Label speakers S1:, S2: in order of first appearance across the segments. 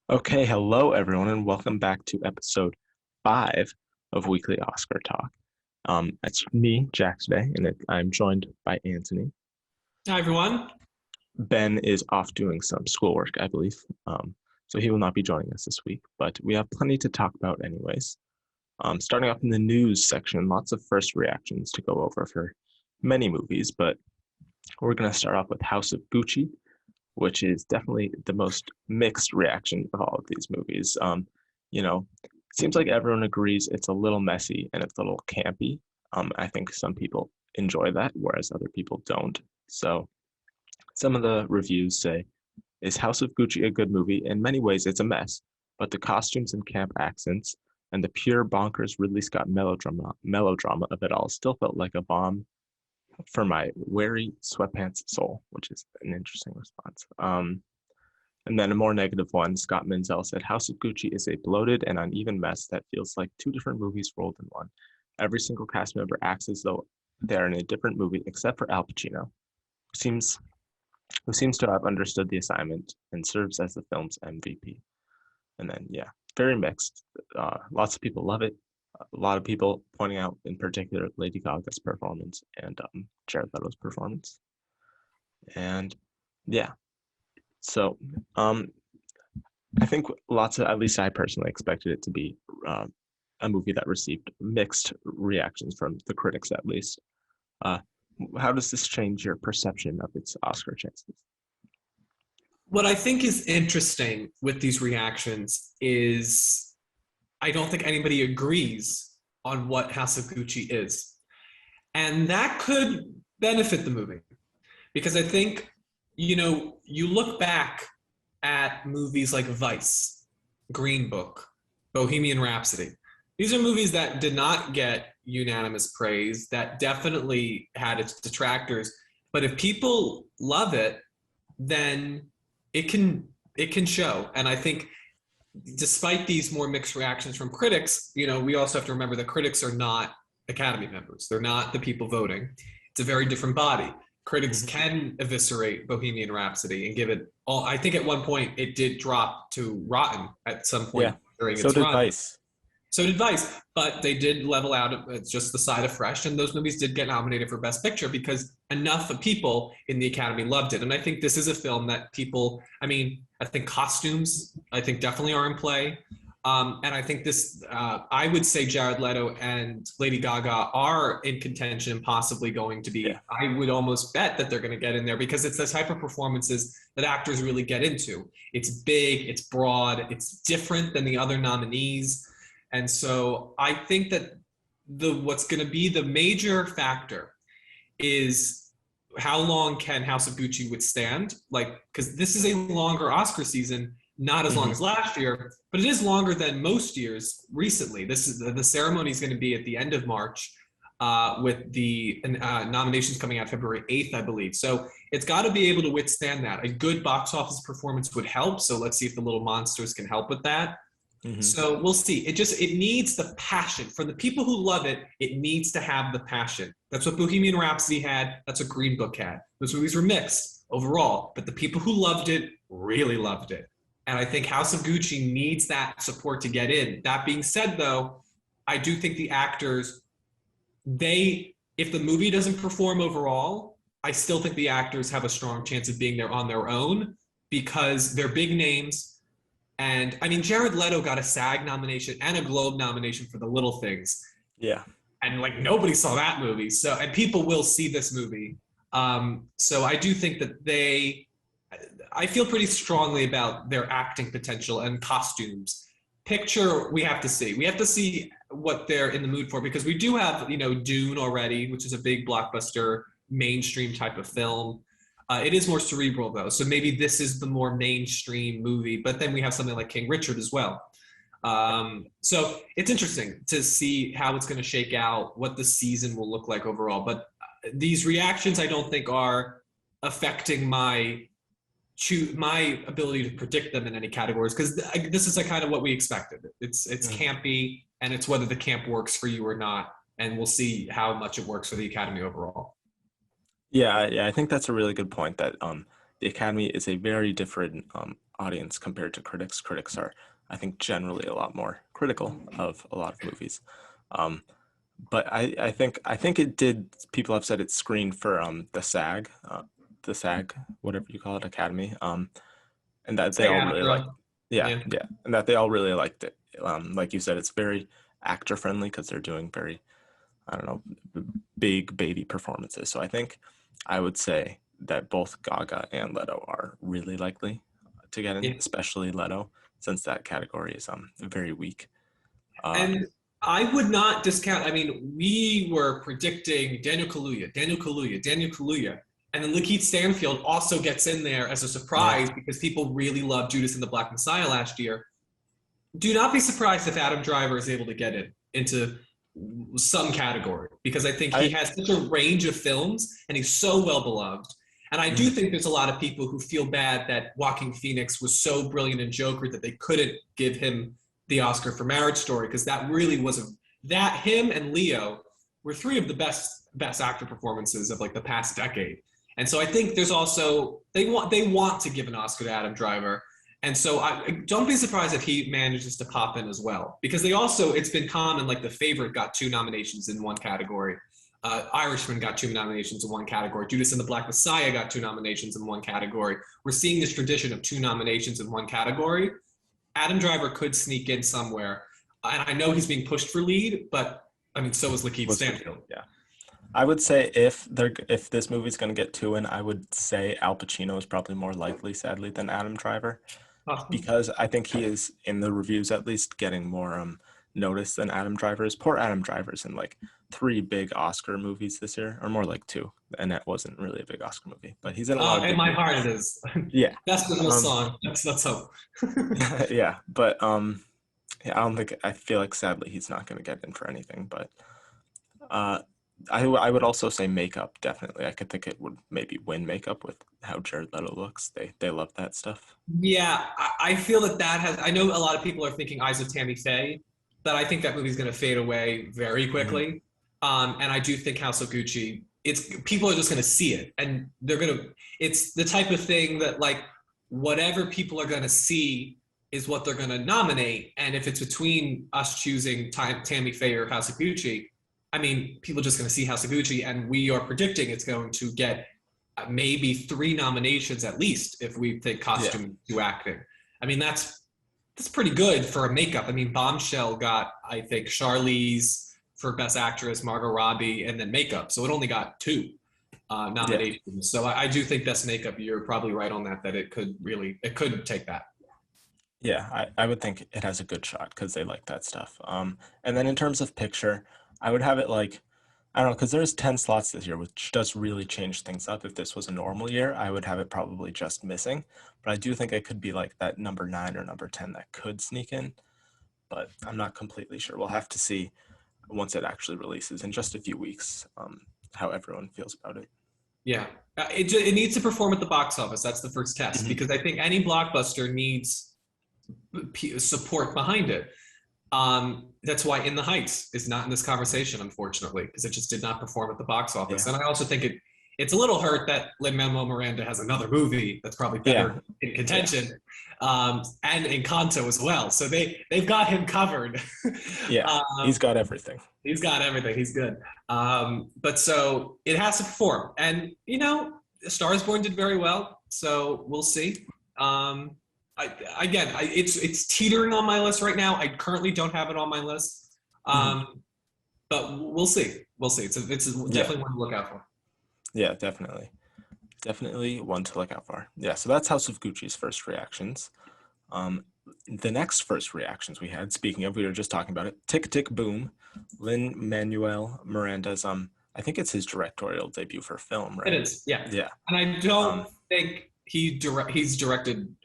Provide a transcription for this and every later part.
S1: Okay, hello everyone, and welcome back to episode 5 of Weekly Oscar Talk. It's me, Jack, today, and I'm joined by Anthony.
S2: Hi, everyone.
S1: Ben is off doing some schoolwork, I believe, so he will not be joining us this week, but we have plenty to talk about anyways. Starting off in the news section, lots of first reactions to go over for many movies, but we're going to start off with House of Gucci, which is definitely the most mixed reaction of all of these movies. It seems like everyone agrees it's a little messy and it's a little campy. I think some people enjoy that, whereas other people don't. So some of the reviews say, is House of Gucci a good movie? In many ways, it's a mess, but the costumes and camp accents and the pure bonkers Ridley Scott melodrama of it all still felt like a balm for my weary sweatpants soul, which is an interesting response. And then a more negative one, Scott Menzel said, House of Gucci is a bloated and uneven mess that feels like two different movies rolled in one. Every single cast member acts as though they're in a different movie, except for Al Pacino, seems who seems to have understood the assignment and serves as the film's MVP. And then, yeah, very mixed. Lots of people love it. A lot of people pointing out, in particular, Lady Gaga's performance and Jared Leto's performance. And yeah, so I think at least I personally expected it to be a movie that received mixed reactions from the critics, at least. Uh, how does this change your perception of its Oscar chances?
S2: What I think is interesting with these reactions is I don't think anybody agrees on what House of Gucci is. And that could benefit the movie because I think, you look back at movies like Vice, Green Book, Bohemian Rhapsody. These are movies that did not get unanimous praise, that definitely had its detractors. But if people love it, then it can show. And I think despite these more mixed reactions from critics, we also have to remember that critics are not Academy members. They're not the people voting. It's a very different body. Critics
S1: Mhm.
S2: can eviscerate Bohemian Rhapsody and give it all. I think at one point it did drop to rotten at some
S1: Yeah,
S2: point during
S1: so
S2: its
S1: did
S2: run.
S1: Vice.
S2: So did Vice, but they did level out. It's just the side of Fresh, and those movies did get nominated for Best Picture because enough of people in the Academy loved it. And I think this is a film that people. I think costumes, I think definitely are in play. And I think this, I would say Jared Leto and Lady Gaga are in contention and possibly going to
S1: Yeah.
S2: be. I would almost bet that they're going to get in there because it's the type of performances that actors really get into. It's big, it's broad, it's different than the other nominees. And so I think that the what's going to be the major factor is how long can House of Gucci withstand? Like, because this is a longer Oscar season, not as long
S1: Hmm.
S2: as last year, but it is longer than most years recently. This is the ceremony is going to be at the end of March, with the nominations coming out February 8th, I believe. So it's got to be able to withstand that. A good box office performance would help. So let's see if the Little Monsters can help with that.
S1: Hmm.
S2: So we'll see. It needs the passion. For the people who love it, it needs to have the passion. That's what Bohemian Rhapsody had. That's what Green Book had. Those movies were mixed overall, but the people who loved it really loved it. And I think House of Gucci needs that support to get in. That being said, though, I do think the actors, if the movie doesn't perform overall, I still think the actors have a strong chance of being there on their own because they're big names, and Jared Leto got a SAG nomination and a Globe nomination for The Little Things,
S1: Yeah.
S2: and like nobody saw that movie. So, and people will see this movie. So I do think that I feel pretty strongly about their acting potential and costumes. Picture, we have to see. We have to see what they're in the mood for because we do have, Dune already, which is a big blockbuster mainstream type of film. It is more cerebral though, so maybe this is the more mainstream movie. But then we have something like King Richard as well. So it's interesting to see how it's going to shake out, what the season will look like overall. But these reactions, I don't think are affecting my ability to predict them in any categories because this is like kind of what we expected. It's
S1: Mhm.
S2: campy, and it's whether the camp works for you or not, and we'll see how much it works for the Academy overall.
S1: Yeah, I think that's a really good point that the Academy is a very different audience compared to critics. Critics are, I think, generally a lot more critical of a lot of movies. Um, but I think it did. People have said it screened for the SAG, whatever you call it, Academy, and that
S2: It's
S1: they
S2: like
S1: all really liked.
S2: AFTRA.
S1: Yeah,
S2: Yeah.
S1: yeah, and that they all really liked it. Like you said, it's very actor friendly because they're doing very, I don't know, big baby performances. So I think I would say that both Gaga and Leto are really likely to get in,
S2: Yeah.
S1: especially Leto, since that category is very weak. Uh,
S2: And I would not discount. I mean, we were predicting Daniel Kaluuya, Daniel Kaluuya, Daniel Kaluuya, and then Lakeith Stanfield also gets in there as a
S1: yeah,
S2: surprise because people really loved Judas and the Black Messiah last year. Do not be surprised if Adam Driver is able to get into some category because I think he
S1: I
S2: has such a range of films and he's so well beloved. And I do
S1: mhm,
S2: think there's a lot of people who feel bad that Joaquin Phoenix was so brilliant in Joker that they couldn't give him the Oscar for Marriage Story because that really was that him and Leo were three of the best actor performances of like the past decade. And so I think there's also they want to give an Oscar to Adam Driver. And so I don't be surprised if he manages to pop in as well, because they also it's been common like The Favorite got two nominations in one category, Irishman got two nominations in one category, Judas and the Black Messiah got two nominations in one category. We're seeing this tradition of two nominations in one category. Adam Driver could sneak in somewhere, and I know he's being pushed for lead, but I mean so is Lakeith
S1: was
S2: Stanfield.
S1: yeah. I would say if this movie's gonna get two in, I would say Al Pacino is probably more likely, sadly, than Adam Driver, because I think he is in the reviews at least getting more notice than Adam Driver is. Poor Adam Driver's in like three big Oscar movies this year, or more like two, and that wasn't really a big Oscar movie, but he's in a lot of
S2: In
S1: big
S2: my heart, it
S1: movies.
S2: is.
S1: Yeah,
S2: That's the real
S1: um,
S2: song. Let's hope.
S1: yeah, but yeah, I don't think I feel like sadly he's not gonna get in for anything, but uh, I would also say makeup definitely. I could think it would maybe win makeup with how Jared Leto looks. They love that stuff.
S2: Yeah, I feel that has. I know a lot of people are thinking Eyes of Tammy Faye, but I think that movie's going to fade away very
S1: Hmm.
S2: quickly. And I do think House of Gucci. It's people are just going to see it, and they're going to. It's the type of thing that like whatever people are going to see is what they're going to nominate. And if it's between us choosing Tammy Faye or House of Gucci, I mean, people are just going to see House of Gucci, and we are predicting it's going to get maybe three nominations at least if we take
S1: Yeah,
S2: costume to acting. I mean, that's pretty good for a makeup. I mean, Bombshell got I think Charlize for Best Actress, Margot Robbie, and then makeup, so it only got two
S1: yeah,
S2: nominations. So I do think Best Makeup. You're probably right on that. That it could take that.
S1: yeah. I would think it has a good shot because they like that stuff. And then in terms of picture, I would have it like I don't know because there's 10 slots this year, which does really change things up. If this was a normal year, I would have it probably just missing. But I do think it could be like that number 9 or number 10 that could sneak in. But I'm not completely sure. We'll have to see once it actually releases in just a few weeks, how everyone feels about it.
S2: Yeah, it needs to perform at the box office. That's the first test
S1: Mhm.
S2: because I think any blockbuster needs support behind it. That's why In the Heights is not in this conversation, unfortunately, because it just did not perform at the box office.
S1: Yeah.
S2: And I also think it's a little hurt that Lin Manuel Miranda has another movie that's probably
S1: Yeah.
S2: better in
S1: Yeah.
S2: contention, and Encanto as well. So they've got him covered.
S1: Yeah. He's
S2: um,
S1: got everything.
S2: he's got everything. He's good. But so it has to perform, and Stars Born did very well. So we'll see. Um, it's teetering on my list right now. I currently don't have it on my list,
S1: Mhm.
S2: but we'll see. We'll see. It's
S1: Yeah.
S2: definitely one to look out for.
S1: Yeah, definitely. Definitely one to look out for. Yeah, so that's House of Gucci's first reactions. Um, the next first reactions we had, speaking of, we were just talking about it. Tick Tick Boom, Lin Manuel Miranda's I think it's his directorial debut for film,
S2: It
S1: right?
S2: is, yeah.
S1: Yeah.
S2: And I
S1: Um,
S2: don't think he's directed.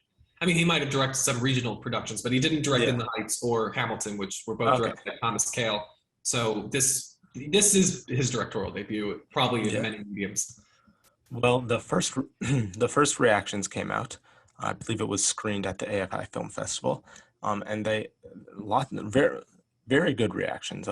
S2: I mean, he might have directed some regional productions, but he didn't direct In
S1: yeah.
S2: the Heights or Hamilton, which were both
S1: Okay.
S2: directed by Thomas Kail. So this is his directorial debut, probably in
S1: Yeah.
S2: many mediums.
S1: Well, the first the first reactions came out. I believe it was screened at the AFI Film Festival, and they very good reactions.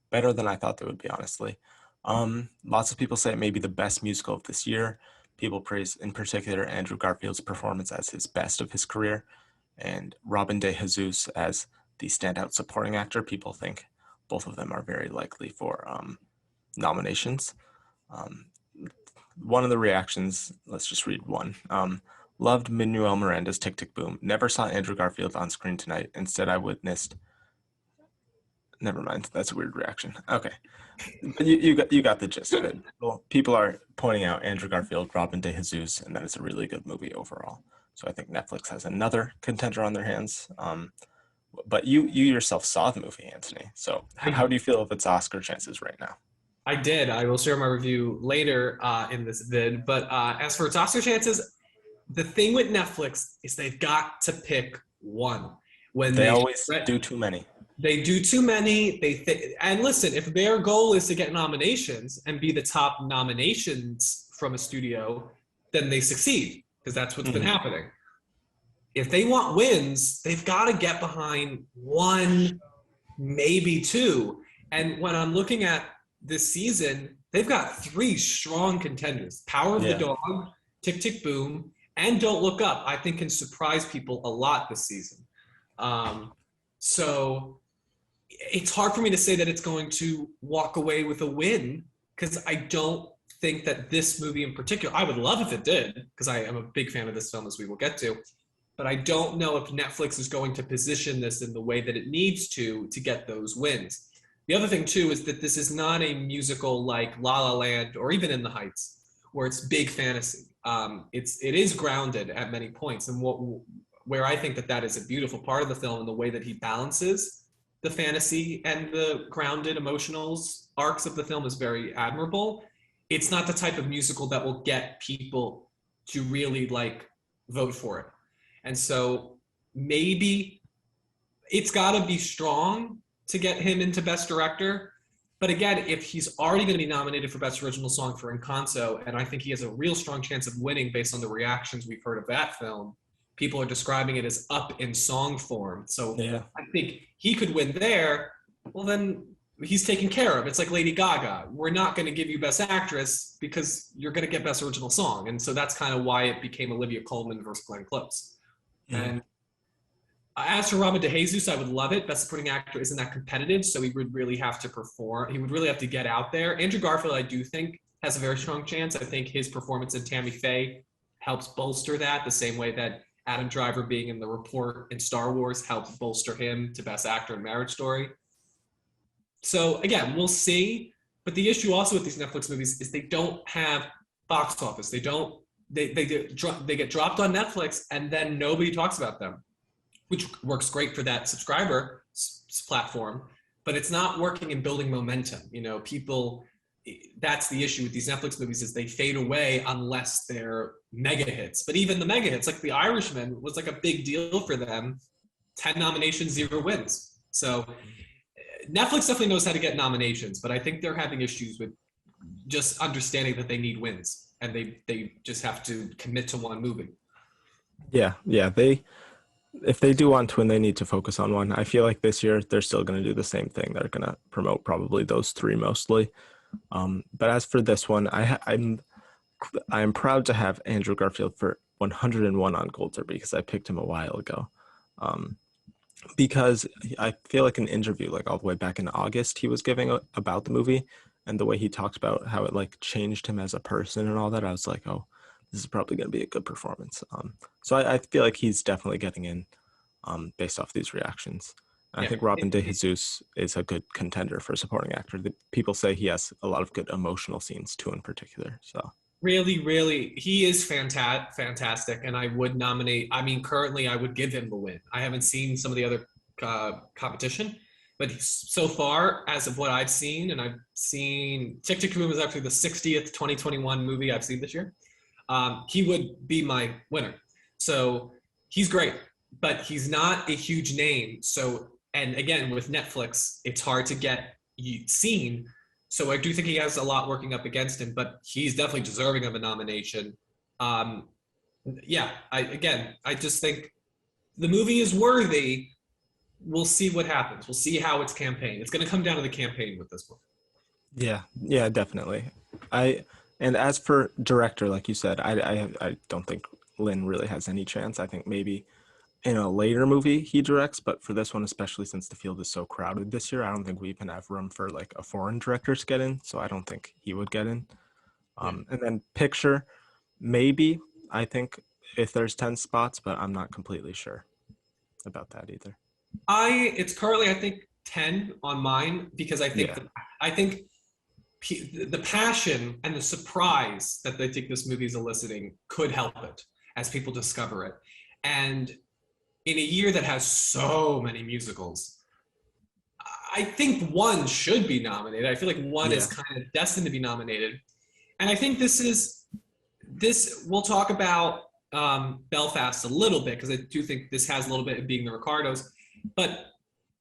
S1: Better than I thought they would be, honestly. Lots of people say it may be the best musical of this year. People praise, in particular, Andrew Garfield's performance as his best of his career, and Robin De Jesus as the standout supporting actor. People think both of them are very likely for nominations. Um, One of the reactions, let's just read one. Loved Manuel Miranda's Tick Tick Boom. Never saw Andrew Garfield on screen tonight. Instead, I witnessed. Never mind. That's a weird reaction. Okay, but you got the gist of it. Well, people are pointing out Andrew Garfield, Robin De Jesus, and that it's a really good movie overall. So I think Netflix has another contender on their hands. But you yourself saw the movie, Anthony. So how do you feel of its Oscar chances right now?
S2: I did. I will share my review later in this vid. But as for its Oscar chances, the thing with Netflix is they've got to pick one. When
S1: They always do too many.
S2: They do too many. And listen, if their goal is to get nominations and be the top nominations from a studio, then they succeed because that's what's been happening. If they want wins, they've got to get behind one, maybe two. And when I'm looking at this season, they've got three strong contenders. Power of the Dog, Tick Tick Boom, and Don't Look Up, I think can surprise people a lot this season. So it's hard for me to say that it's going to walk away with a win because I don't think that this movie in particular, I would love if it did because I am a big fan of this film as we will get to, but I don't know if Netflix is going to position this in the way that it needs to get those wins. The other thing too is that this is not a musical like La La Land or even In the Heights where it's big fantasy. It is grounded at many points, and where I think that is a beautiful part of the film and the way that he balances the fantasy and the grounded emotional arcs of the film is very admirable. It's not the type of musical that will get people to really like vote for it. And so maybe it's got to be strong to get him into Best Director. But again, if he's already going to be nominated for Best Original Song for Encanto, and I think he has a real strong chance of winning based on the reactions we've heard of that film, people are describing it as up in song form. So I think he could win there. Well, then he's taken care of. It's like Lady Gaga. We're not going to give you Best Actress because you're going to get Best Original Song. And so that's kind of why it became Olivia Colman versus Glenn Close. And as for Robin De Jesus, I would love it. Best Supporting Actor isn't that competitive, so he would really have to perform. He would really have to get out there. Andrew Garfield, I do think, has a very strong chance. I think his performance in Tammy Faye helps bolster that the same way that Adam Driver being in The Report in Star Wars helped bolster him to Best Actor in Marriage Story. So again, we'll see. But the issue also with these Netflix movies is they don't have box office. They get dropped on Netflix and then nobody talks about them, which works great for that subscriber platform. But it's not working in building momentum. You know, people. That's the issue with these Netflix movies is they fade away unless they're mega hits. But even the mega hits, like The Irishman, was like a big deal for them. 10 nominations, 0 wins. So Netflix definitely knows how to get nominations, but I think they're having issues with just understanding that they need wins and they just have to commit to one movie.
S1: Yeah. If they do want to win, they need to focus on one. I feel like this year they're still going to do the same thing. They're going to promote probably those 3 mostly. But as for this one, I'm proud to have Andrew Garfield for 101 on Golder because I picked him a while ago. Because I feel like an interview, like all the way back in August, he was giving about the movie and the way he talked about how it like changed him as a person and all that. I was like, oh, this is probably going to be a good performance. So I feel like he's definitely getting in based off these reactions. I think Robin De Jesus is a good contender for supporting actor. People say he has a lot of good emotional scenes too, in particular. So
S2: really, he is fantastic, and I would nominate. I mean, currently, I would give him the win. I haven't seen some of the other competition, but so far, as of what I've seen, and I've seen Tick Tick Boom is actually the 60th 2021 movie I've seen this year. He would be my winner. So he's great, but he's not a huge name. So. And again, with Netflix, it's hard to get seen. So I do think he has a lot working up against him, but he's definitely deserving of a nomination. I just think the movie is worthy. We'll see what happens. We'll see how it's campaigned. It's going to come down to the campaign with this one.
S1: Yeah, definitely. I And as for director, like you said, I don't think Lin really has any chance. I think maybe in a later movie he directs, but for this one, especially since the field is so crowded this year, I don't think we even have room for like a foreign director to get in. So I don't think he would get in.
S2: Yeah.
S1: And then picture, maybe I think if there's 10 spots, but I'm not completely sure about that either.
S2: It's currently I think 10 on mine because
S1: Yeah.
S2: I think the passion and the surprise that they think this movie is eliciting could help it as people discover it. And in a year that has so many musicals, I think one should be nominated. I feel like one is
S1: Yeah.
S2: kind of destined to be nominated. And I think this we'll talk about Belfast a little bit because I do think this has a little bit of being the Ricardos, but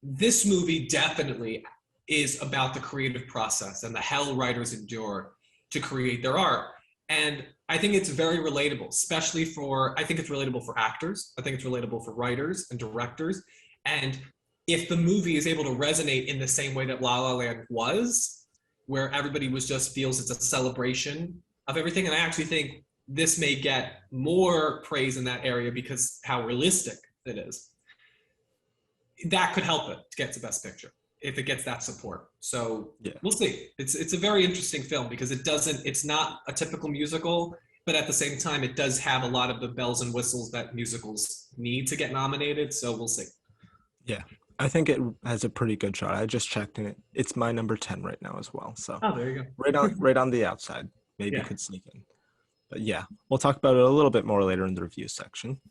S2: this movie definitely is about the creative process and the hell writers endure to create their art. And I think it's very relatable, especially I think it's relatable for actors. I think it's relatable for writers and directors. And if the movie is able to resonate in the same way that La La Land was, where everybody was just feels it's a celebration of everything, and I actually think this may get more praise in that area because how realistic it is. That could help it to get to Best Picture if it gets that support. So
S1: Yeah.
S2: we'll see. It's a very interesting film because it's not a typical musical, but at the same time, it does have a lot of the bells and whistles that musicals need to get nominated. So we'll see.
S1: Yeah. I think it has a pretty good shot. I just checked and it's my number 10 right now as well. So
S2: Oh, there you
S1: right on the outside. Maybe
S2: Yeah.
S1: could sneak in. But yeah, we'll talk about it a little bit more later in the review section.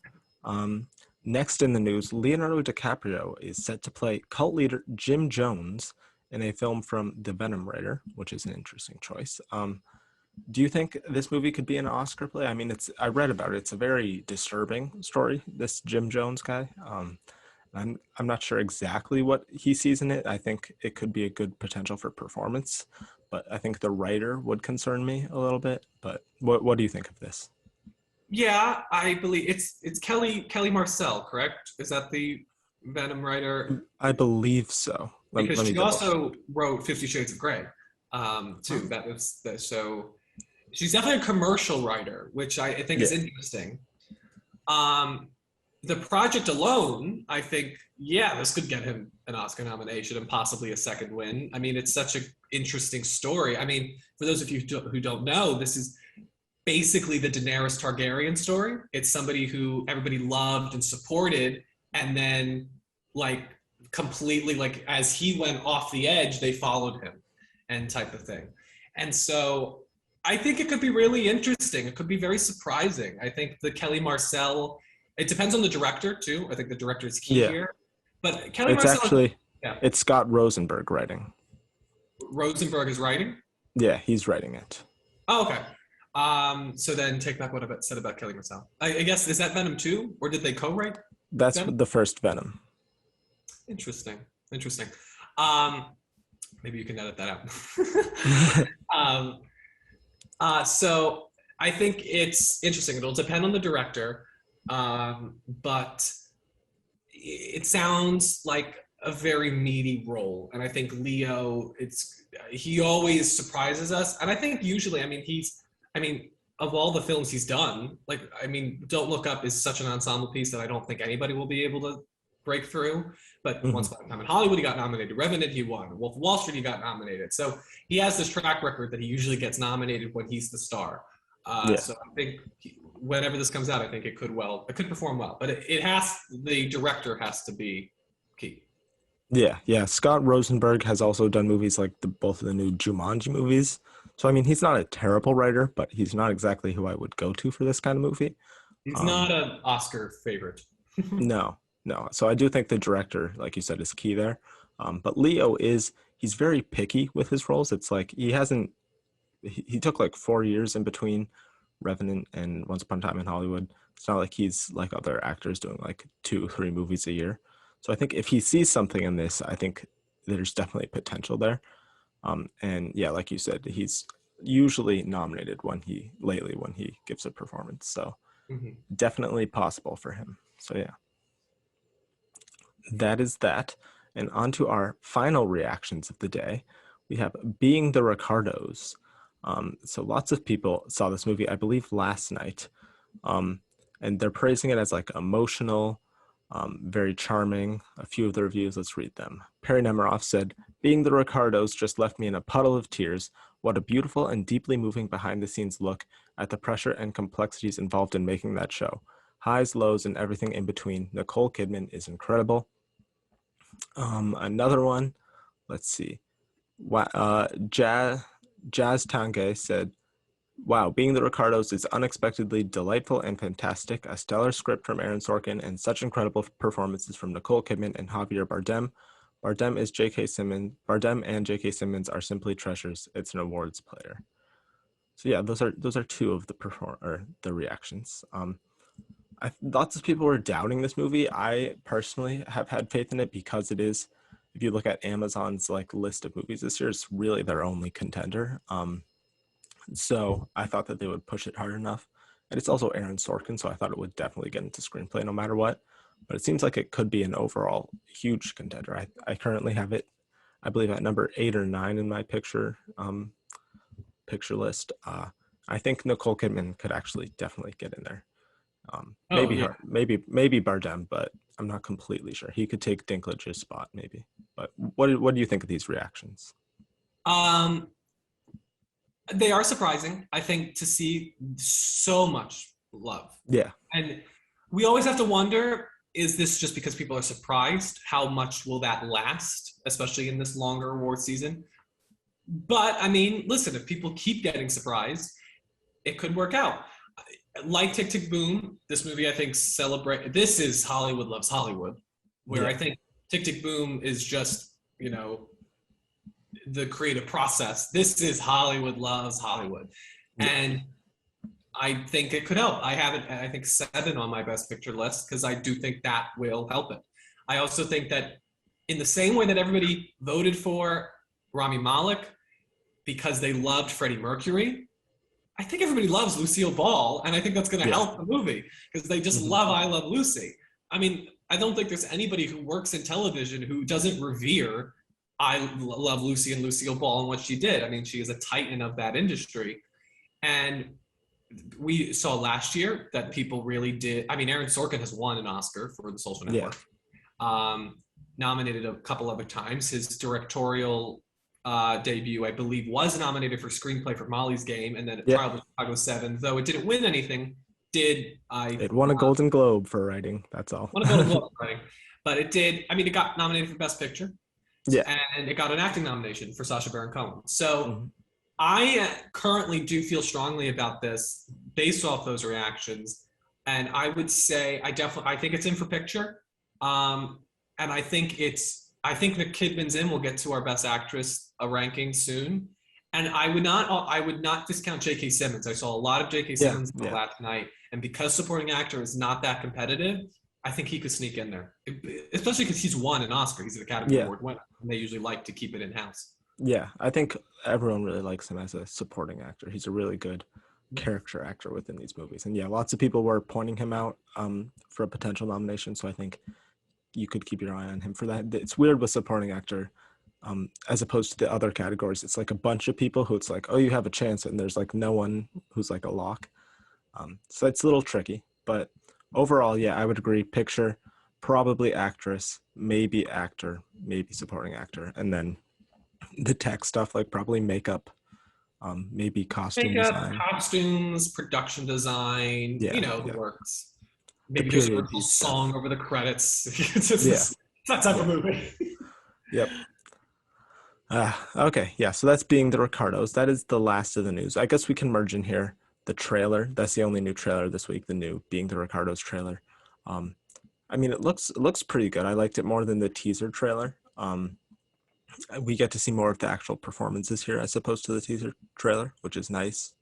S1: Um, Next in the news, Leonardo DiCaprio is set to play cult leader Jim Jones in a film from the Venom writer, which is an interesting choice. Do you think this movie could be an Oscar play? I mean, I read about it. It's a very disturbing story, this Jim Jones guy. I'm not sure exactly what he sees in it. I think it could be a good potential for performance, but I think the writer would concern me a little bit. But what do you think of this?
S2: Yeah, I believe it's Kelly Marcel, correct? Is that the Venom writer?
S1: I believe so.
S2: Because
S1: Let me
S2: she
S1: double check.
S2: also wrote Fifty Shades of Grey, too.
S1: Huh?
S2: That was so she's definitely a commercial writer, which I think is
S1: Yeah,
S2: interesting. Um, the project alone, I think, yeah, this could get him an Oscar nomination and possibly a second win. I mean, it's such an interesting story. I mean, for those of you who don't know, this is basically the Daenerys Targaryen story. It's somebody who everybody loved and supported, and then like completely like as he went off the edge, they followed him, and type of thing. And so I think it could be really interesting. It could be very surprising. I think the Kelly Marcel. It depends on the director too. I think the director is key
S1: yeah.
S2: here. But Kelly
S1: It's
S2: Marcel,
S1: actually
S2: yeah,
S1: it's Scott Rosenberg writing.
S2: Rosenberg is writing.
S1: Yeah, he's writing it.
S2: Oh, okay. So then take back what I said about Kelly Marcel. I guess is that Venom 2? Or did they co-write
S1: That's
S2: Venom?
S1: the first Venom.
S2: Interesting. Interesting. Um, maybe you can edit that out. um, so I think it's interesting. It'll depend on the director, but it sounds like a very meaty role, and I think Leo, he always surprises us, and I think usually, I mean, of all the films he's done, like, I mean, Don't Look Up is such an ensemble piece that I don't think anybody will be able to break through. But Once
S1: Mhm.
S2: Upon a Time in Hollywood, he got nominated. Revenant, he won. Wolf of Wall Street, he got nominated. So he has this track record that he usually gets nominated when he's the star.
S1: Yeah.
S2: So I think whenever this comes out, I think it could perform well. But the director has to be key.
S1: Yeah, yeah. Scott Rosenberg has also done movies like both of the new Jumanji movies. So I mean, he's not a terrible writer, but he's not exactly who I would go to for this kind of movie.
S2: He's
S1: Um,
S2: not an Oscar favorite.
S1: no, no. So I do think the director, like you said, is key there. But Leo he's very picky with his roles. It's like he took like 4 years in between Revenant and Once Upon a Time in Hollywood. It's not like he's like other actors doing like 2, 3 movies a year. So I think if he sees something in this, I think there's definitely potential there. And yeah, like you said, he's usually nominated when he gives a performance. So
S2: Mhm.
S1: definitely possible for him. So yeah, that is that. And on to our final reactions of the day. We have Being the Ricardos. So lots of people saw this movie, I believe, last night, and they're praising it as like emotional, very charming. A few of the reviews, let's read them. Perry Nemiroff said, "Being the Ricardos just left me in a puddle of tears. What a beautiful and deeply moving behind-the-scenes look at the pressure and complexities involved in making that show. Highs, lows, and everything in between. Nicole Kidman is incredible." Another one, let's see. Jazz Tange said, "Wow, Being the Ricardos is unexpectedly delightful and fantastic. A stellar script from Aaron Sorkin and such incredible performances from Nicole Kidman and Javier Bardem. Bardem and J.K. Simmons are simply treasures. It's an awards player." So yeah, those are two of the reactions. Lots of people were doubting this movie. I personally have had faith in it because it is, if you look at Amazon's like list of movies this year, it's really their only contender. So I thought that they would push it hard enough. And it's also Aaron Sorkin, so I thought it would definitely get into screenplay no matter what. But it seems like it could be an overall huge contender. I currently have it, I believe, at number 8 or 9 in my picture list. I think Nicole Kidman could actually definitely get in there. Maybe Bardem, but I'm not completely sure. He could take Dinklage's spot, maybe. But what do you think of these reactions?
S2: They are surprising, I think, to see so much love.
S1: Yeah.
S2: And we always have to wonder, is this just because people are surprised? How much will that last, especially in this longer award season? But I mean, listen, if people keep getting surprised, it could work out. Like Tick, Tick, Boom, this movie, I think, this is Hollywood Loves Hollywood, where I think Tick, Tick, Boom is just, the creative process. This is Hollywood Loves Hollywood. And I think it could help. I have it, I think, 7 on my best picture list because I do think that will help it. I also think that in the same way that everybody voted for Rami Malek because they loved Freddie Mercury, I think everybody loves Lucille Ball, and I think that's going to help the movie because they just love I Love Lucy. I mean, I don't think there's anybody who works in television who doesn't revere I Love Lucy and Lucille Ball and what she did. I mean, she is a titan of that industry. And we saw last year that people really did. I mean, Aaron Sorkin has won an Oscar for The Social Network. Nominated a couple other times. His directorial debut, I believe, was nominated for screenplay for Molly's Game, and then at Trial of Chicago 7, though it didn't win anything. It
S1: won a Golden Globe for writing. That's all.
S2: Won a Golden Globe for writing, but it did. I mean, it got nominated for Best Picture.
S1: Yeah,
S2: and it got an acting nomination for Sacha Baron Cohen. So I currently do feel strongly about this based off those reactions, and I would say I think it's in for picture, and I think Nick Kidman's in. We'll get to our Best Actress ranking soon, and I would not discount J.K. Simmons. I saw a lot of J.K. Simmons last night, and because supporting actor is not that competitive, I think he could sneak in there, especially because he's won an Oscar. He's an Academy Award winner, and they usually like to keep it in-house.
S1: Yeah, I think everyone really likes him as a supporting actor. He's a really good character actor within these movies. And lots of people were pointing him out for a potential nomination, so I think you could keep your eye on him for that. It's weird with supporting actor, as opposed to the other categories. It's like a bunch of people who it's like, oh, you have a chance, and there's like no one who's like a lock. So it's a little tricky, but overall, I would agree. Picture, probably actress, maybe actor, maybe supporting actor, and then the tech stuff like probably makeup, maybe costume design.
S2: Costumes, production design, the works. Maybe there's a little song over the credits. It's that type of movie.
S1: Yep. Okay, so that's Being the Ricardos. That is the last of the news. I guess we can merge in here the trailer. That's the only new trailer this week, the new Being the Ricardos trailer. I mean, it looks pretty good. I liked it more than the teaser trailer. We get to see more of the actual performances here as opposed to the teaser trailer, which is nice.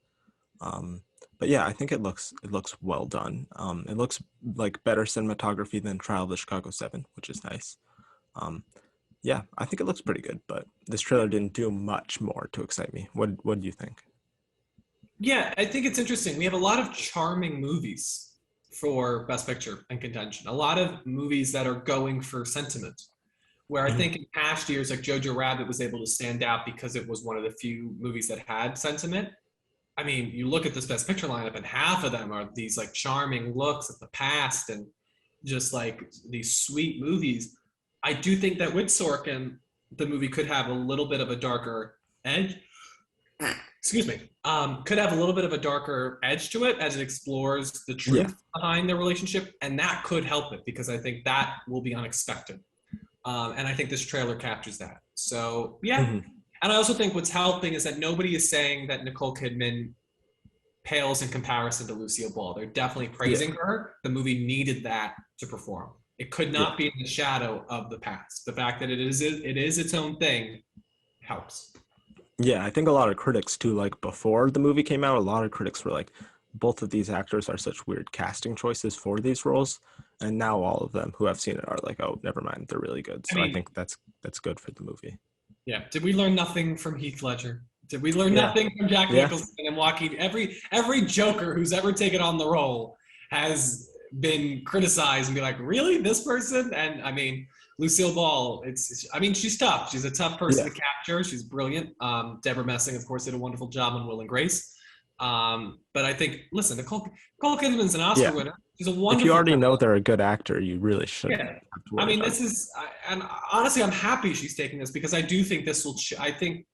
S1: But I think it looks well done. It looks like better cinematography than Trial of the Chicago 7, which is nice. I think it looks pretty good, but this trailer didn't do much more to excite me. What do you think?
S2: Yeah, I think it's interesting. We have a lot of charming movies for Best Picture and contention. A lot of movies that are going for sentiment. Where I
S1: Mhm.
S2: think in past years, like Jojo Rabbit was able to stand out because it was one of the few movies that had sentiment. I mean, you look at this Best Picture lineup, and half of them are these like charming looks at the past and just like these sweet movies. I do think that with Sorkin, the movie could have a little bit of a darker edge. Excuse me. Could have a little bit of a darker edge to it as it explores the
S1: Yeah.
S2: truth behind their relationship, and that could help it because I think that will be unexpected. And I think this trailer captures that. So yeah,
S1: Mhm.
S2: and I also think what's helping is that nobody is saying that Nicole Kidman pales in comparison to Lucille Ball. They're definitely
S1: Yeah.
S2: praising her. The movie needed that to perform. It could
S1: Yeah.
S2: not be in the shadow of the past. The fact that it is its own thing helps.
S1: Yeah, I think a lot of critics too, like before the movie came out, a lot of critics were like, both of these actors are such weird casting choices for these roles. And now all of them who have seen it are like, oh, never mind, they're really good.
S2: I
S1: So I
S2: mean,
S1: think that's good for the movie.
S2: yeah. Did we learn nothing from Heath Ledger? Did we learn
S1: Yeah.
S2: nothing from Jack
S1: Yeah.
S2: Nicholson and Joaquin? Every Joker who's ever taken on the role has been criticized and be like, really, this person? And I mean, Lucille Ball. I mean, she's tough. She's a tough person
S1: Yeah.
S2: to capture. She's brilliant. Deborah Messing, of course, did a wonderful job on Will and Grace. But I think, listen, Nicole Kidman's an Oscar
S1: Yeah.
S2: winner. She's a
S1: If you
S2: wonderful
S1: already know
S2: talent.
S1: they're a good actor, you really shouldn't
S2: Yeah.
S1: have to
S2: I
S1: worry
S2: mean,
S1: about
S2: this
S1: it.
S2: is, and honestly, I'm happy she's taking this because I do think this will. I think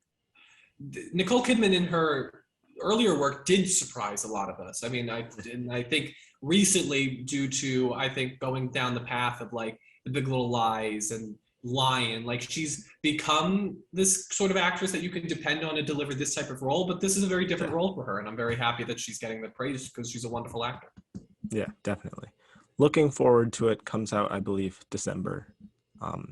S2: Nicole Kidman in her earlier work did surprise a lot of us. I mean, I think recently, due to I think going down the path of like The Big Little Lies and Lion, like she's become this sort of actress that you can depend on to deliver this type of role. But this is a very different
S1: Yeah.
S2: role for her, and I'm very happy that she's getting the praise because she's a wonderful actor.
S1: Yeah, definitely. Looking forward to it. Comes out, I believe, December.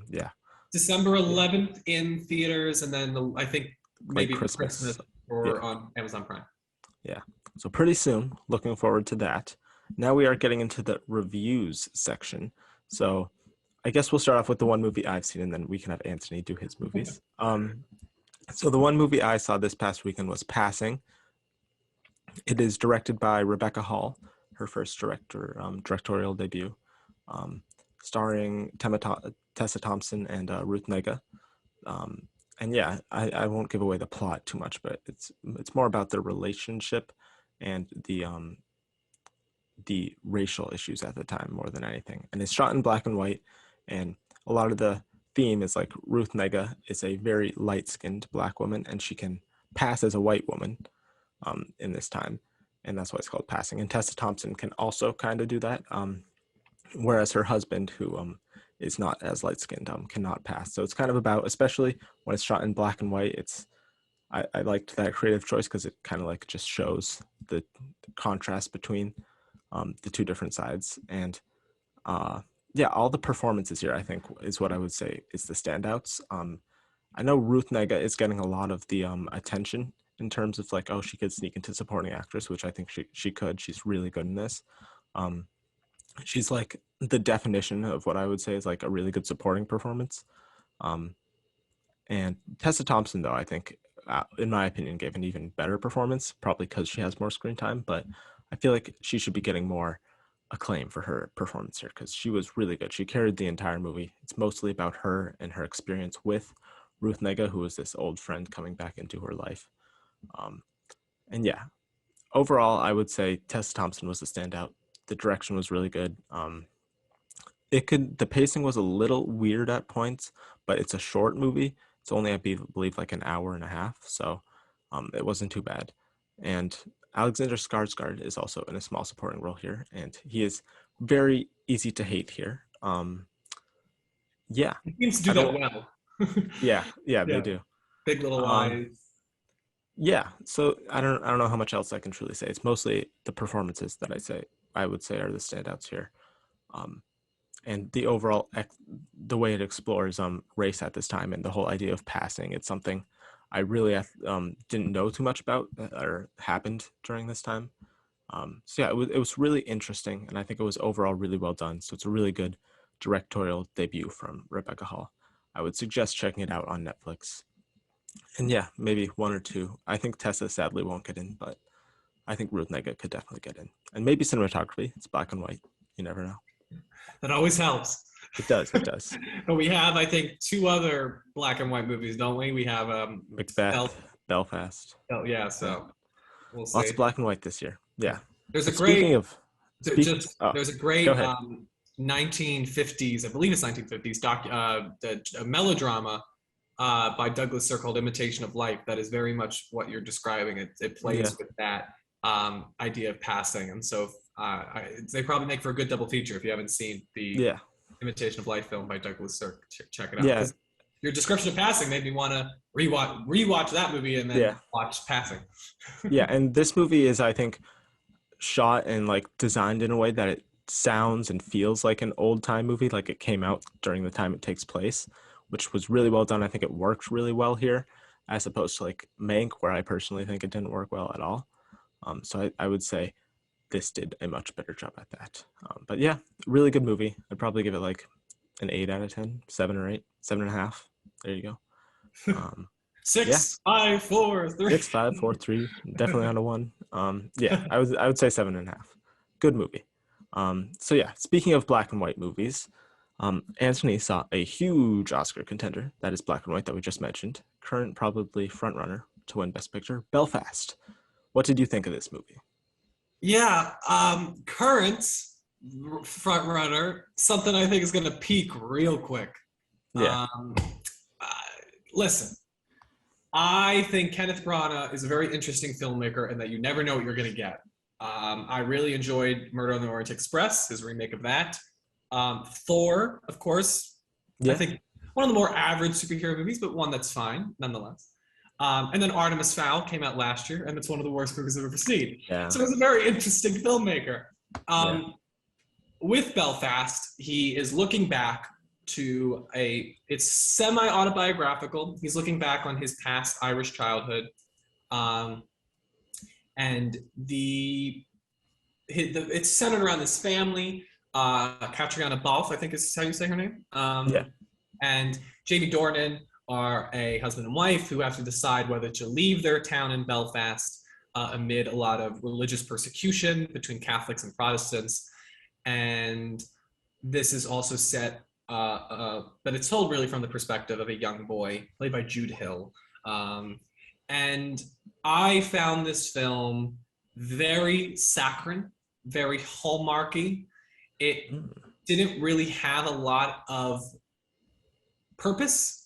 S1: Yeah,
S2: December
S1: yeah,
S2: 11th in theaters, and then I think
S1: like
S2: maybe for
S1: Christmas.
S2: Christmas or
S1: Yeah,
S2: on Amazon Prime.
S1: yeah. So pretty soon. Looking forward to that. Now we are getting into the reviews section. So I guess we'll start off with the one movie I've seen, and then we can have Anthony do his movies. So the one movie I saw this past weekend was Passing. It is directed by Rebecca Hall, her first directorial debut, um, starring Tessa Thompson and Ruth Negga. And yeah, I won't give away the plot too much, but it's more about their relationship and the racial issues at the time more than anything. And it's shot in black and white, and a lot of the theme is like Ruth Negga is a very light-skinned black woman, and she can pass as a white woman in this time, and that's why it's called Passing. And Tessa Thompson can also kind of do that, whereas her husband, who is not as light-skinned, cannot pass. So it's kind of about, especially when it's shot in black and white, I liked that creative choice because it kind of like just shows the contrast between the two different sides. And yeah, all the performances here, I think, is what I would say is the standouts. I know Ruth Negga is getting a lot of the attention in terms of like, oh, she could sneak into supporting actress, which I think she could. She's really good in this. Um, she's like the definition of what I would say is like a really good supporting performance. Um, and Tessa Thompson, though, I think, in my opinion, gave an even better performance, probably because she has more screen time. But I feel like she should be getting more acclaim for her performance here because she was really good. She carried the entire movie. It's mostly about her and her experience with Ruth Negga, who is this old friend coming back into her life. Um, and yeah, overall, I would say Tessa Thompson was a standout. The direction was really good. The pacing was a little weird at points, but it's a short movie. It's only, I believe, like an hour and a half, so it wasn't too bad. And Alexander Skarsgård is also in a small supporting role here, and he is very easy to hate here. Yeah,
S2: He seems to do
S1: I
S2: that
S1: don't.
S2: well.
S1: Yeah, they
S2: Yeah,
S1: do.
S2: Big Little
S1: Um,
S2: Lies.
S1: yeah, so I don't know how much else I can truly say. It's mostly the performances that I would say are the standouts here. Um, and the overall the way it explores race at this time and the whole idea of passing. It's something I really didn't know too much about or happened during this time. So yeah, it was really interesting, and I think it was overall really well done. So it's a really good directorial debut from Rebecca Hall. I would suggest checking it out on Netflix. And yeah, maybe one or two. I think Tessa sadly won't get in, but I think Ruth Negga could definitely get in. And maybe cinematography. It's black and white. You never know.
S2: That always helps.
S1: It does. It does.
S2: But we have, I think, two other black and white movies, don't we? We have
S1: Macbeth, Belfast.
S2: yeah,
S1: Yeah.
S2: so we'll
S1: Lots
S2: see.
S1: of black and white this year. Yeah.
S2: There's a
S1: But speaking
S2: great
S1: of, oh,
S2: there's a
S1: go
S2: great
S1: ahead.
S2: 1950s, I believe it's 1950s a melodrama by Douglas Sirk called Imitation of Life that is very much what you're describing. It plays
S1: Yeah.
S2: with that idea of passing, and so they probably make for a good double feature if you haven't seen the
S1: Yeah.
S2: Imitation of Life film by Douglas Sirk. Check it out.
S1: Yeah.
S2: Your description of passing made me want to rewatch that movie and then watch Passing.
S1: Yeah. And this movie is, I think, shot and like designed in a way that it sounds and feels like an old time movie, like it came out during the time it takes place, which was really well done. I think it worked really well here, as opposed to like Mank, where I personally think it didn't work well at all. So I would say this did a much better job at that. But yeah, really good movie. I'd probably give it like an 8 out of 10, 7 or 8, 7.5. There you go.
S2: 6, 5, 4, 3.
S1: 6, 5, 4, 3. Definitely on a 1. Yeah, I would say 7.5. Good movie. So yeah, speaking of black and white movies, Anthony saw a huge Oscar contender that is black and white that we just mentioned. Current probably front runner to win Best Picture, Belfast. What did you think of this movie?
S2: Yeah, current front runner, something I think is going to peak real quick.
S1: Yeah.
S2: Listen, I think Kenneth Branagh is a very interesting filmmaker and that you never know what you're going to get. I really enjoyed Murder on the Orient Express, his remake of that. Thor, of course.
S1: Yeah.
S2: I think one of the more average superhero movies, but one that's fine nonetheless. And then Artemis Fowl came out last year, and it's one of the worst movies I've ever seen.
S1: Yeah.
S2: So he's a very interesting filmmaker. With Belfast, he is looking back to it's semi-autobiographical. He's looking back on his past Irish childhood. And it's centered around this family. Catriona Balfe, I think is how you say her name. And Jamie Dornan are a husband and wife who have to decide whether to leave their town in Belfast amid a lot of religious persecution between Catholics and Protestants. And this is also set, but it's told really from the perspective of a young boy played by Jude Hill. And I found this film very saccharine, very hallmarky. It didn't really have a lot of purpose.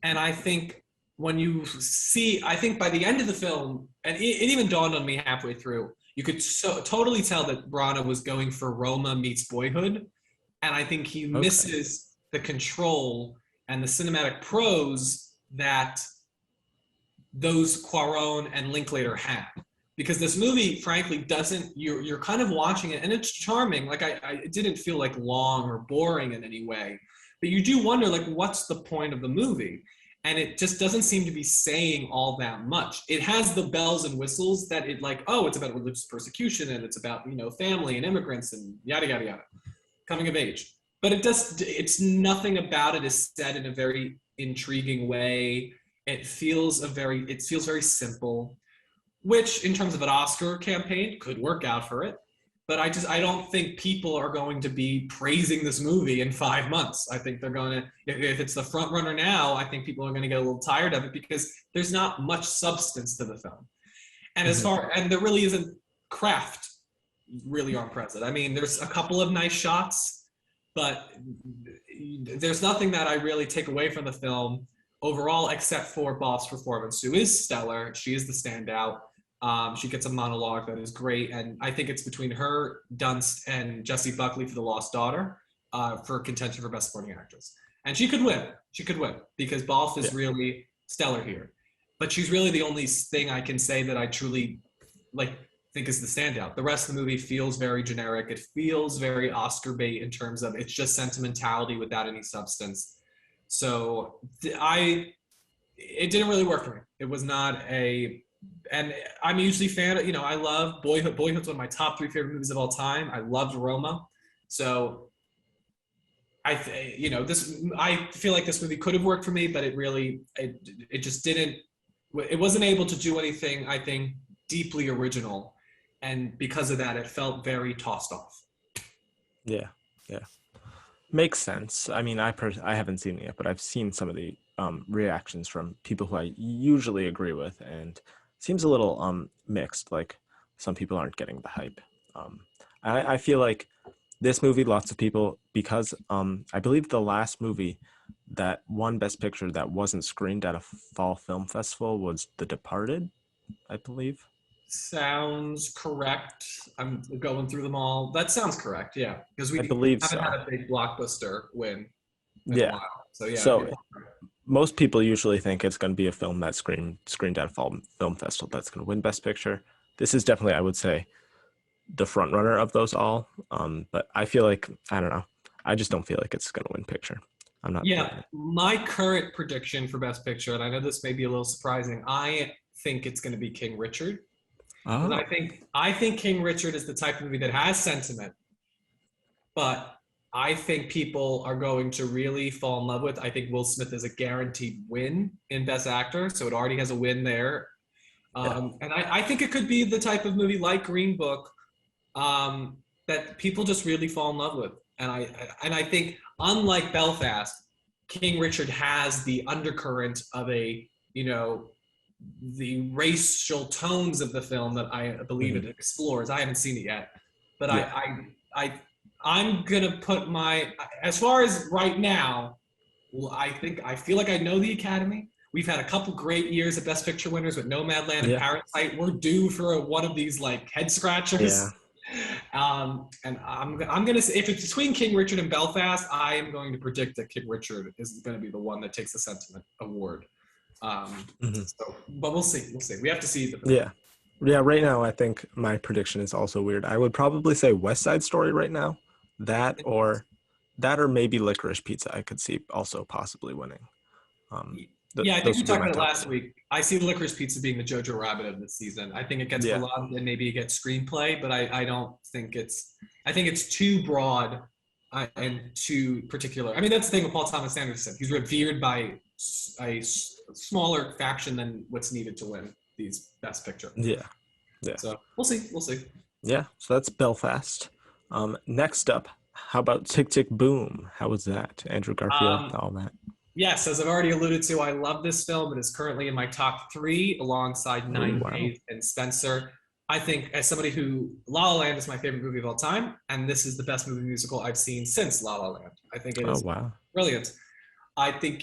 S2: And I think when you see, I think by the end of the film, and it even dawned on me halfway through, you could totally tell that Branagh was going for Roma meets Boyhood. And I think he misses the control and the cinematic prose that those Cuarón and Linklater had. Because this movie, frankly, doesn't, you're kind of watching it, and it's charming. Like, it didn't feel like long or boring in any way. But you do wonder, like, what's the point of the movie? And it just doesn't seem to be saying all that much. It has the bells and whistles that it like, oh, it's about religious persecution and it's about, family and immigrants and yada, yada, yada, coming of age. But it's nothing about it is said in a very intriguing way. It feels very simple, which in terms of an Oscar campaign could work out for it. But I don't think people are going to be praising this movie in 5 months. I think they're going to, if it's the front runner now, I think people are going to get a little tired of it because there's not much substance to the film. And and there really isn't craft really on present. I mean, there's a couple of nice shots, but there's nothing that I really take away from the film overall, except for Balfe's performance, who is stellar. She is the standout. She gets a monologue that is great, and I think it's between her, Dunst, and Jessie Buckley for The Lost Daughter for contention for Best Supporting Actress. And she could win. She could win because Balfe is really stellar here. But she's really the only thing I can say that I truly think is the standout. The rest of the movie feels very generic. It feels very Oscar bait in terms of it's just sentimentality without any substance. So it didn't really work for me. It was not and I'm usually a fan of, I love Boyhood. Boyhood's one of my top 3 favorite movies of all time. I loved Roma. So I feel like this movie could have worked for me, but it just didn't, it wasn't able to do anything, I think, deeply original. And because of that, it felt very tossed off.
S1: Yeah. Yeah. Makes sense. I mean, I haven't seen it yet, but I've seen some of the reactions from people who I usually agree with, and seems a little mixed. Like some people aren't getting the hype. Um, I feel like this movie, lots of people, because I believe the last movie that won Best Picture that wasn't screened at a fall film festival was The Departed, I believe.
S2: Sounds correct. I'm going through them all. That sounds correct. Yeah, because
S1: I
S2: we
S1: believe
S2: haven't had
S1: so.
S2: a big blockbuster win in a
S1: Yeah.
S2: while. So yeah,
S1: So most people usually think it's going to be a film that's screened at a fall film festival that's going to win Best Picture. This is definitely, I would say, the front runner of those all. But I feel like I don't know. I just don't feel like it's going to win picture. I'm not
S2: yeah.
S1: feeling it.
S2: My current prediction for Best Picture, and I know this may be a little surprising, I think it's going to be King Richard. Because
S1: Oh,
S2: I think King Richard is the type of movie that has sentiment, but I think people are going to really fall in love with. I think Will Smith is a guaranteed win in Best Actor, so it already has a win there.
S1: yeah,
S2: And I think it could be the type of movie like Green Book that people just really fall in love with. And I think unlike Belfast, King Richard has the undercurrent of a the racial tones of the film that I believe
S1: hmm
S2: it explores. I haven't seen it yet, but
S1: yeah,
S2: I'm gonna put my as far as right now. Well, I feel like I know the Academy. We've had a couple great years of Best Picture winners with Nomadland and
S1: yeah,
S2: Parasite. We're due for one of these like head
S1: yeah,
S2: scratchers. And I'm gonna say if it's between King Richard and Belfast, I am going to predict that King Richard is going to be the one that takes the sentiment award.
S1: hmm
S2: But we'll see. We'll see. We have to see the film.
S1: yeah, yeah. Right now, I think my prediction is also weird. I would probably say West Side Story right now. That or that or maybe Licorice Pizza. I could see also possibly winning. Um,
S2: Yeah, I think
S1: those
S2: we
S1: would be
S2: talked
S1: my
S2: about it
S1: top
S2: last
S1: two.
S2: week. I see Licorice Pizza being the Jojo Rabbit of this season. I think it gets
S1: Yeah,
S2: beloved and maybe it gets screenplay, but I don't think it's. I think it's too broad and too particular. I mean, that's the thing with Paul Thomas Anderson. He's revered by a smaller faction than what's needed to win these Best Picture.
S1: yeah, yeah.
S2: So we'll see. We'll see.
S1: Yeah, so that's Belfast. Next up, how about Tick Tick Boom? How was that? Andrew Garfield,
S2: Um,
S1: all that.
S2: Yes, as I've already alluded to, I love this film. It is currently in my top three alongside
S1: Oh,
S2: Nine
S1: wow.
S2: Days and Spencer. I think, as somebody who, La La Land is my favorite movie of all time, and this is the best movie musical I've seen since La La Land. I think it
S1: Oh,
S2: is
S1: wow.
S2: brilliant. I think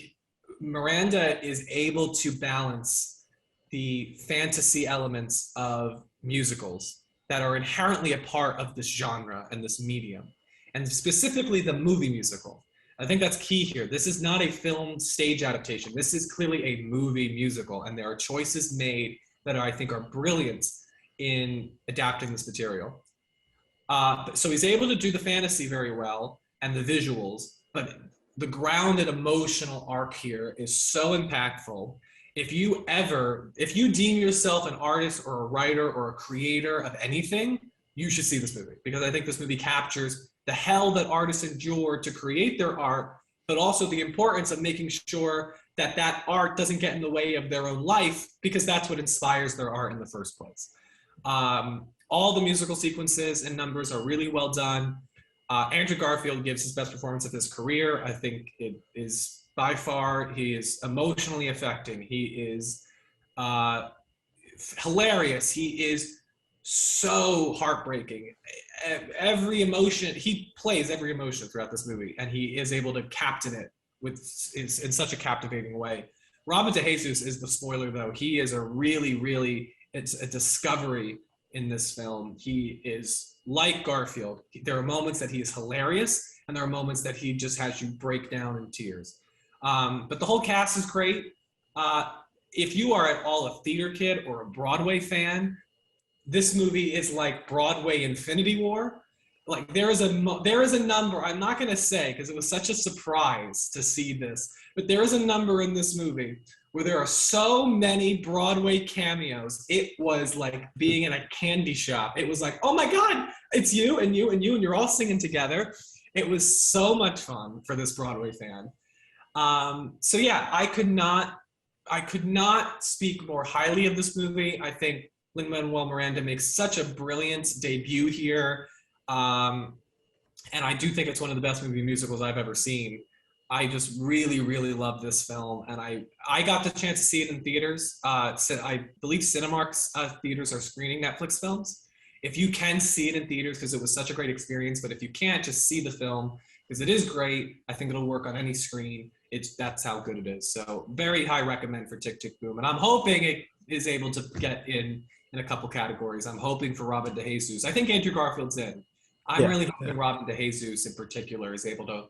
S2: Miranda is able to balance the fantasy elements of musicals that are inherently a part of this genre and this medium, and specifically the movie musical. I think that's key here. This is not a film stage adaptation. This is clearly a movie musical, and there are choices made that I think are brilliant in adapting this material. So he's able to do the fantasy very well and the visuals, but the grounded emotional arc here is so impactful. If you deem yourself an artist or a writer or a creator of anything, you should see this movie because I think this movie captures the hell that artists endure to create their art, but also the importance of making sure that that art doesn't get in the way of their own life because that's what inspires their art in the first place. All the musical sequences and numbers are really well done. Andrew Garfield gives his best performance of his career. I think it is by far, he is emotionally affecting. He is hilarious. He is so heartbreaking. Every emotion, he plays every emotion throughout this movie, and he is able to captain it in such a captivating way. Robin DeJesus is the spoiler, though. He is a really, it's a discovery in this film. He is like Garfield. There are moments that he is hilarious, and there are moments that he just has you break down in tears. But the whole cast is great. If you are at all a theater kid or a Broadway fan, this movie is like Broadway Infinity War. Like there is a number I'm not going to say because it was such a surprise to see this, but there is a number in this movie where there are so many Broadway cameos. It was like being in a candy shop. It was like, oh my God, it's you and you and you, and you're all singing together. It was so much fun for this Broadway fan. So yeah, I could not speak more highly of this movie. I think Lin-Manuel Miranda makes such a brilliant debut here. and I do think it's one of the best movie musicals I've ever seen. I just really, really love this film, and I got the chance to see it in theaters. I believe Cinemark's theaters are screening Netflix films. If you can see it in theaters, because it was such a great experience, but if you can't, just see the film because it is great. I think it'll work on any screen. That's how good it is. So very high recommend for Tick Tick Boom, and I'm hoping it is able to get in a couple categories. I'm hoping for Robin DeJesus. I think Andrew Garfield's in. I'm really hoping Robin DeJesus in particular is able to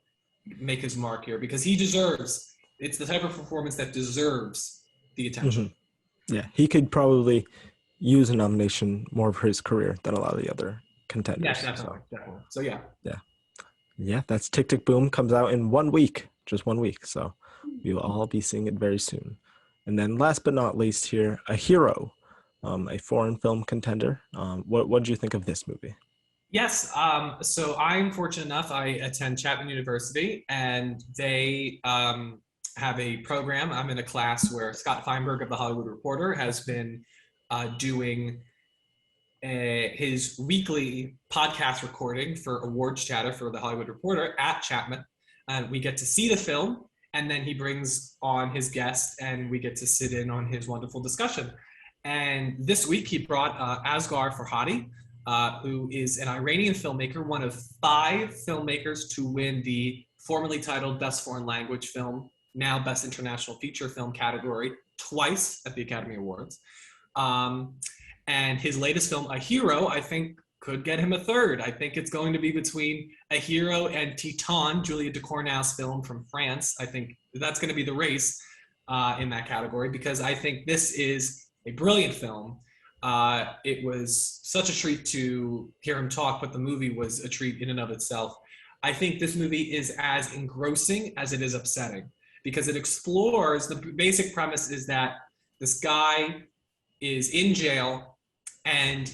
S2: make his mark here because he deserves. It's the type of performance that deserves the attention.
S3: Yeah, he could probably use a nomination more for his career than a lot of the other contenders.
S2: Yeah, definitely. So
S3: yeah, that's Tick Tick Boom. Comes out in 1 week, just 1 week. So we will all be seeing it very soon. And then last but not least here, A Hero, a foreign film contender. What did you think of this movie?
S2: Yes. So I'm fortunate enough. I attend Chapman University, and they have a program. I'm in a class where Scott Feinberg of The Hollywood Reporter has been doing his weekly podcast recording for awards chatter for The Hollywood Reporter at Chapman. And we get to see the film, and then he brings on his guest, and we get to sit in on his wonderful discussion. And this week he brought Asghar Farhadi, who is an Iranian filmmaker, one of 5 filmmakers to win the formerly titled Best Foreign Language Film, now Best International Feature Film category, twice at the Academy Awards. And his latest film, A Hero, I think could get him a 3rd. I think it's going to be between A Hero and Titane, Julia Ducournau's film from France. I think that's going to be the race in that category because I think this is a brilliant film. It was such a treat to hear him talk, but the movie was a treat in and of itself. I think this movie is as engrossing as it is upsetting because it explores, the basic premise is that this guy is in jail and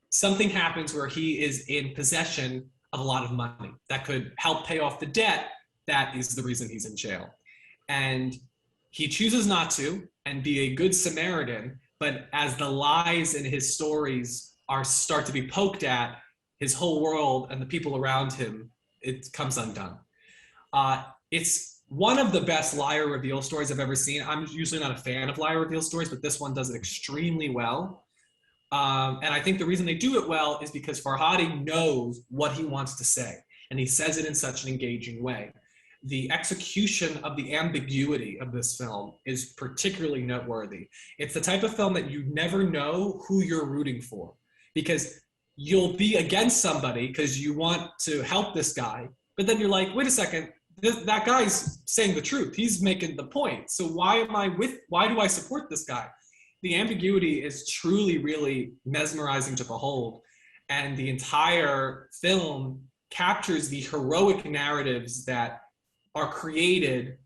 S2: something happens where he is in possession of a lot of money that could help pay off the debt. That is the reason he's in jail. And he chooses not to and be a good Samaritan, but as the lies in his stories start to be poked at, his whole world and the people around him, it comes undone. It's one of the best liar reveal stories I've ever seen. I'm usually not a fan of liar reveal stories, but this one does it extremely well. And I think the reason they do it well is because Farhadi knows what he wants to say, and he says it in such an engaging way. The execution of the ambiguity of this film is particularly noteworthy. It's the type of film that you never know who you're rooting for because you'll be against somebody because you want to help this guy, but then you're like, wait a second, that guy's saying the truth. He's making the point. So why do I support this guy? The ambiguity is truly, really mesmerizing to behold. And the entire film captures the heroic narratives that are created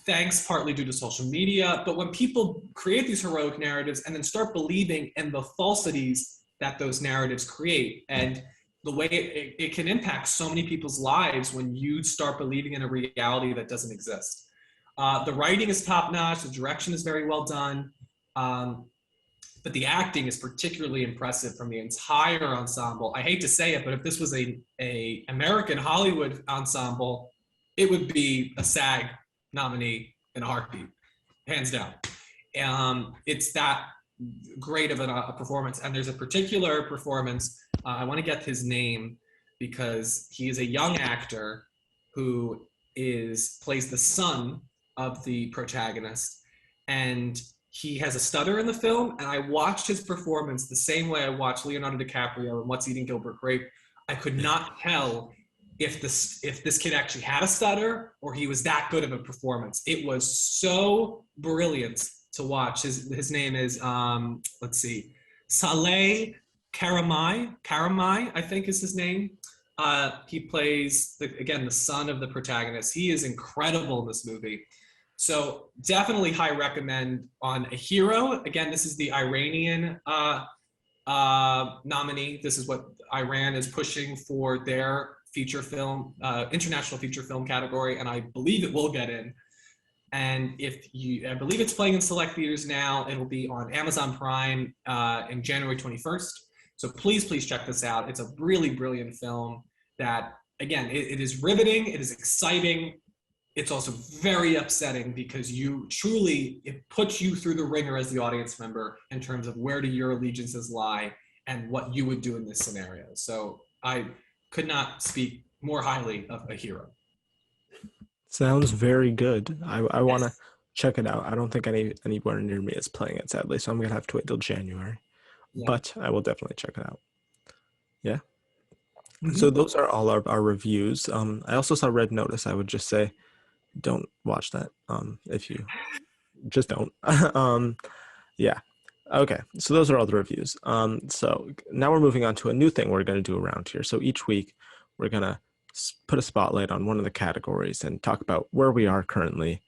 S2: thanks partly due to social media. But when people create these heroic narratives and then start believing in the falsities that those narratives create and the way it can impact so many people's lives when you start believing in a reality that doesn't exist. The writing is top-notch, the direction is very well done, but the acting is particularly impressive from the entire ensemble. I hate to say it, but if this was a American Hollywood ensemble, it would be a SAG nominee in a heartbeat, hands down. It's that great of a performance. And there's a particular performance, I want to get his name because he is a young actor who plays the son of the protagonist, and he has a stutter in the film. And I watched his performance the same way I watched Leonardo DiCaprio in What's Eating Gilbert Grape. I could not tell if this kid actually had a stutter or he was that good of a performance. It was so brilliant to watch. His name is Saleh Karamai, I think is his name. He plays the son of the protagonist. He is incredible in this movie. So definitely high recommend on A Hero. Again, this is the Iranian nominee. This is what Iran is pushing for their feature film, international feature film category, and I believe it will get in. And I believe it's playing in select theaters now. It'll be on Amazon Prime in January 21st. So please check this out. It's a really brilliant film that, again, it is riveting. It is exciting. It's also very upsetting because it puts you through the ringer as the audience member in terms of where do your allegiances lie and what you would do in this scenario. So I could not speak more highly of A Hero.
S3: Sounds very good. I want to check it out. I don't think anywhere near me is playing it, sadly, so I'm going to have to wait till January.
S2: Yeah.
S3: But I will definitely check it out. Yeah.
S2: Mhm.
S3: So those are all our reviews. I also saw Red Notice. I would just say, don't watch that. If you just don't. Yeah. Okay. So those are all the reviews. So now we're moving on to a new thing we're going to do around here. So each week we're going to put a spotlight on one of the categories and talk about where we are currently,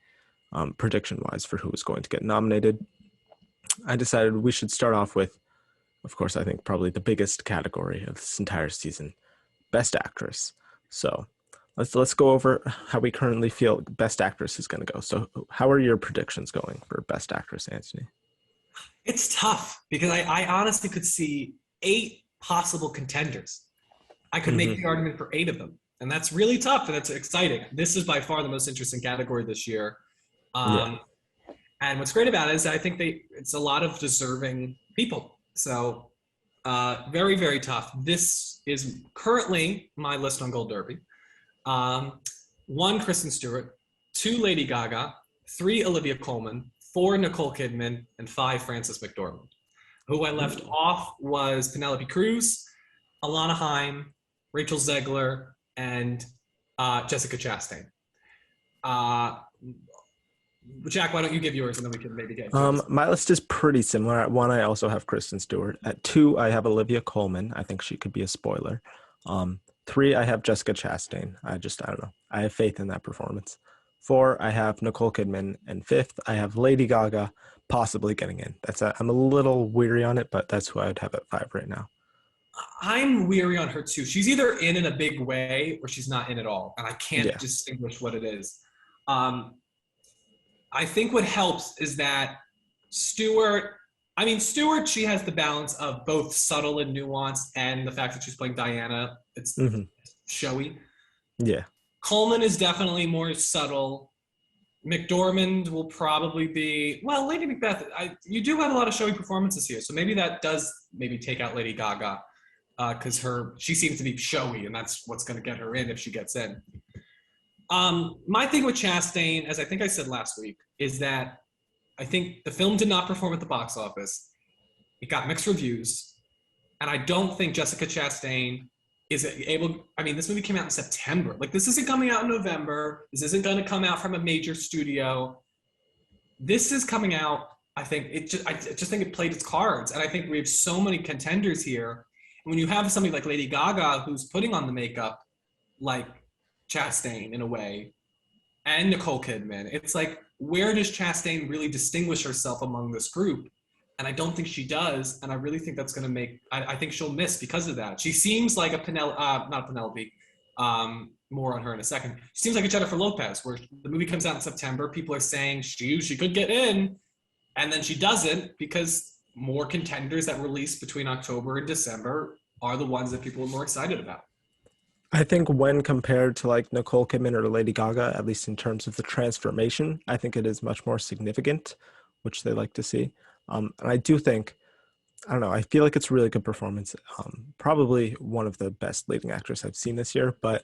S3: prediction-wise, for who is going to get nominated. I decided we should start off with, of course, I think probably the biggest category of this entire season, Best Actress. So let's go over how we currently feel Best Actress is going to go. So how are your predictions going for Best Actress, Anthony?
S2: It's tough because I honestly could see 8 possible contenders. I could make the argument for 8 of them. And that's really tough and it's exciting. This is by far the most interesting category this year. And what's great about it is I think it's a lot of deserving people. So very, very tough. This is currently my list on Gold Derby. 1, Kristen Stewart, 2, Lady Gaga, 3, Olivia Colman, 4, Nicole Kidman, and 5, Frances McDormand. Who I left off was Penelope Cruz, Alana Haim, Rachel Zegler, and Jessica Chastain. Jack, why don't you give yours and then we can maybe get
S3: my list is pretty similar. At 1, I also have Kristen Stewart. At 2, I have Olivia Colman. I think she could be a spoiler. 3, I have Jessica Chastain. I don't know. I have faith in that performance. 4, I have Nicole Kidman. And 5th, I have Lady Gaga possibly getting in. I'm a little weary on it, but that's who I would have at 5 right now.
S2: I'm weary on her too. She's either in a big way or she's not in at all. And I can't distinguish what it is. I think what helps is that Stewart, she has the balance of both subtle and nuanced and the fact that she's playing Diana. It's showy.
S3: Yeah.
S2: Coleman is definitely more subtle. McDormand will probably be, well, Lady Macbeth, you do have a lot of showy performances here. So maybe that does take out Lady Gaga because she seems to be showy and that's what's going to get her in if she gets in. My thing with Chastain, as I think I said last week, is that I think the film did not perform at the box office. It got mixed reviews. And I don't think Jessica Chastain is able, this movie came out in September. Like, this isn't coming out in November. This isn't going to come out from a major studio. This is coming out, I just think it played its cards. And I think we have so many contenders here. And when you have somebody like Lady Gaga who's putting on the makeup, like Chastain in a way, and Nicole Kidman, it's like, where does Chastain really distinguish herself among this group? And I don't think she does. And I really think that's going to I think she'll miss because of that. She seems like not Penelope, more on her in a second. She seems like a Jennifer Lopez, where the movie comes out in September. People are saying she could get in. And then she doesn't because more contenders that release between October and December are the ones that people are more excited about.
S3: I think when compared to like Nicole Kidman or Lady Gaga, at least in terms of the transformation, I think it is much more significant, which they like to see. And I do think, I don't know, I feel like it's a really good performance. Probably one of the best leading actors I've seen this year. But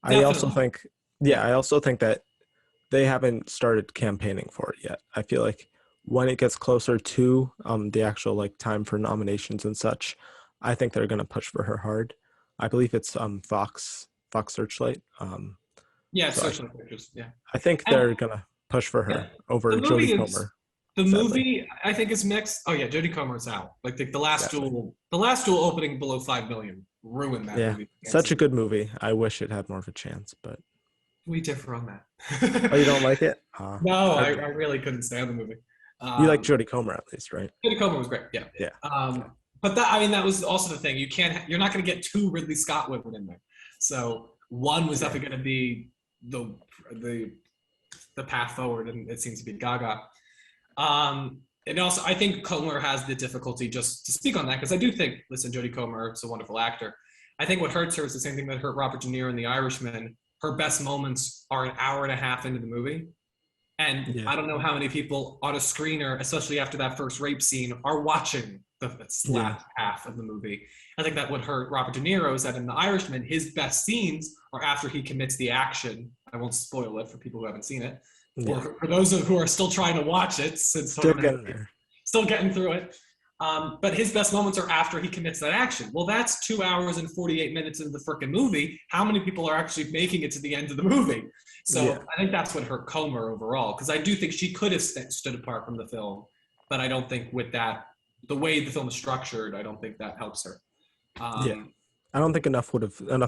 S3: I also think that they haven't started campaigning for it yet. I feel like when it gets closer to the actual like time for nominations and such, I think they're going to push for her hard. I believe it's Fox Searchlight.
S2: Searchlight Pictures. Yeah,
S3: I think they're going to push for her over Jodie Comer.
S2: The movie, I think, is mixed. Oh yeah, Jodie Comer's out. Like the last duel opening below 5 million ruined that movie.
S3: Such a good movie. I wish it had more of a chance, but
S2: we differ on that.
S3: Oh, you don't like it?
S2: No, I really couldn't stand the movie.
S3: You like Jodie Comer at least, right?
S2: Jodie Comer was great. Yeah.
S3: Yeah.
S2: But that was also the thing. You're not going to get 2 Ridley Scott women in there. So one was definitely going to be the path forward, and it seems to be Gaga. and also I think Comer has the difficulty, just to speak on that, because I do think, listen, Jodie Comer is a wonderful actor. I think what hurts her is the same thing that hurt Robert De Niro in The Irishman. Her best moments are an hour and a half into the movie. And
S3: Yeah.
S2: I don't know how many people on a screener, especially after that first rape scene, are watching the last half of the movie. I think that what hurt Robert De Niro is that in The Irishman, his best scenes are after he commits the action. I won't spoil it for people who haven't seen it.
S3: Yeah.
S2: Or for those who are still trying to watch it, since
S3: Still getting there.
S2: still getting through it. But his best moments are after he commits that action. Well, that's 2 hours and 48 minutes into the freaking movie. How many people are actually making it to the end of the movie? So
S3: Yeah.
S2: I think that's what hurt Comer overall, because I do think she could have stood apart from the film, but I don't think with that, the way the film is structured, I don't think that helps her.
S3: Yeah. I don't think enough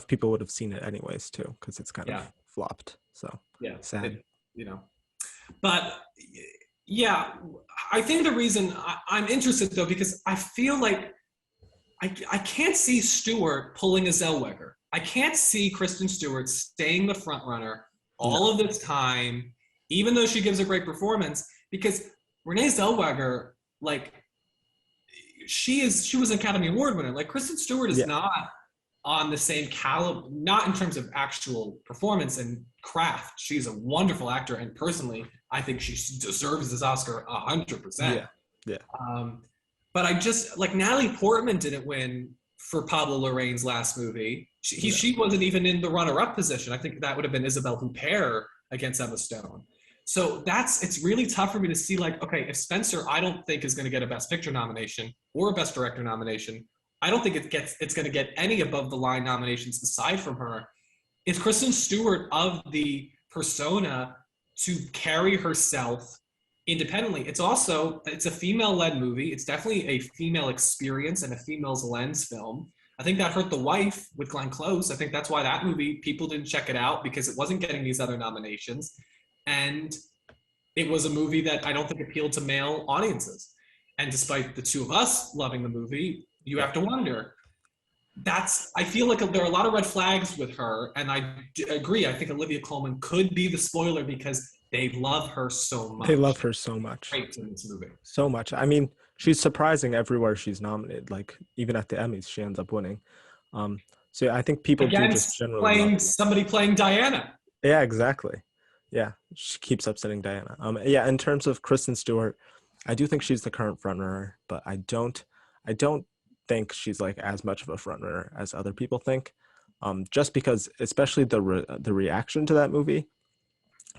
S3: people would have seen it anyways too, because it's kind of flopped. So
S2: Yeah,
S3: sad.
S2: But yeah, I think the reason I'm interested though, because I feel like I can't see Stewart pulling a Zellweger. I can't see Kristen Stewart staying the front runner all of this time, even though she gives a great performance, because Renee Zellweger, like, she was an Academy Award winner. Like, Kristen Stewart is not on the same caliber, not in terms of actual performance and craft. She's a wonderful actor, and personally, I think she deserves this Oscar 100%.
S3: Yeah.
S2: But I just, like, Natalie Portman didn't win for Pablo Larraín's last movie. She wasn't even in the runner-up position. I think that would have been Isabelle Huppert against Emma Stone. So it's really tough for me to see, like, okay, if Spencer, I don't think is going to get a Best Picture nomination or a Best Director nomination. I don't think it's going to get any above the line nominations aside from her. Is Kristen Stewart of the persona to carry herself independently? It's a female-led movie. It's definitely a female experience and a female's lens film. I think that hurt The Wife with Glenn Close. I think that's why that movie, people didn't check it out, because it wasn't getting these other nominations. And it was a movie that I don't think appealed to male audiences. And despite the two of us loving the movie, you have to wonder. I feel like there are a lot of red flags with her, and I agree. I think Olivia Colman could be the spoiler because they love her so much.
S3: They love her so much.
S2: Great in this movie.
S3: So much. I mean, she's surprising everywhere she's nominated. Like, even at the Emmys, she ends up winning. So yeah, I think people do just generally
S2: somebody playing Diana.
S3: Yeah, exactly. Yeah, she keeps upsetting Diana. Yeah, in terms of Kristen Stewart, I do think she's the current frontrunner, but I don't think she's like as much of a frontrunner as other people think. Just because, especially the reaction to that movie,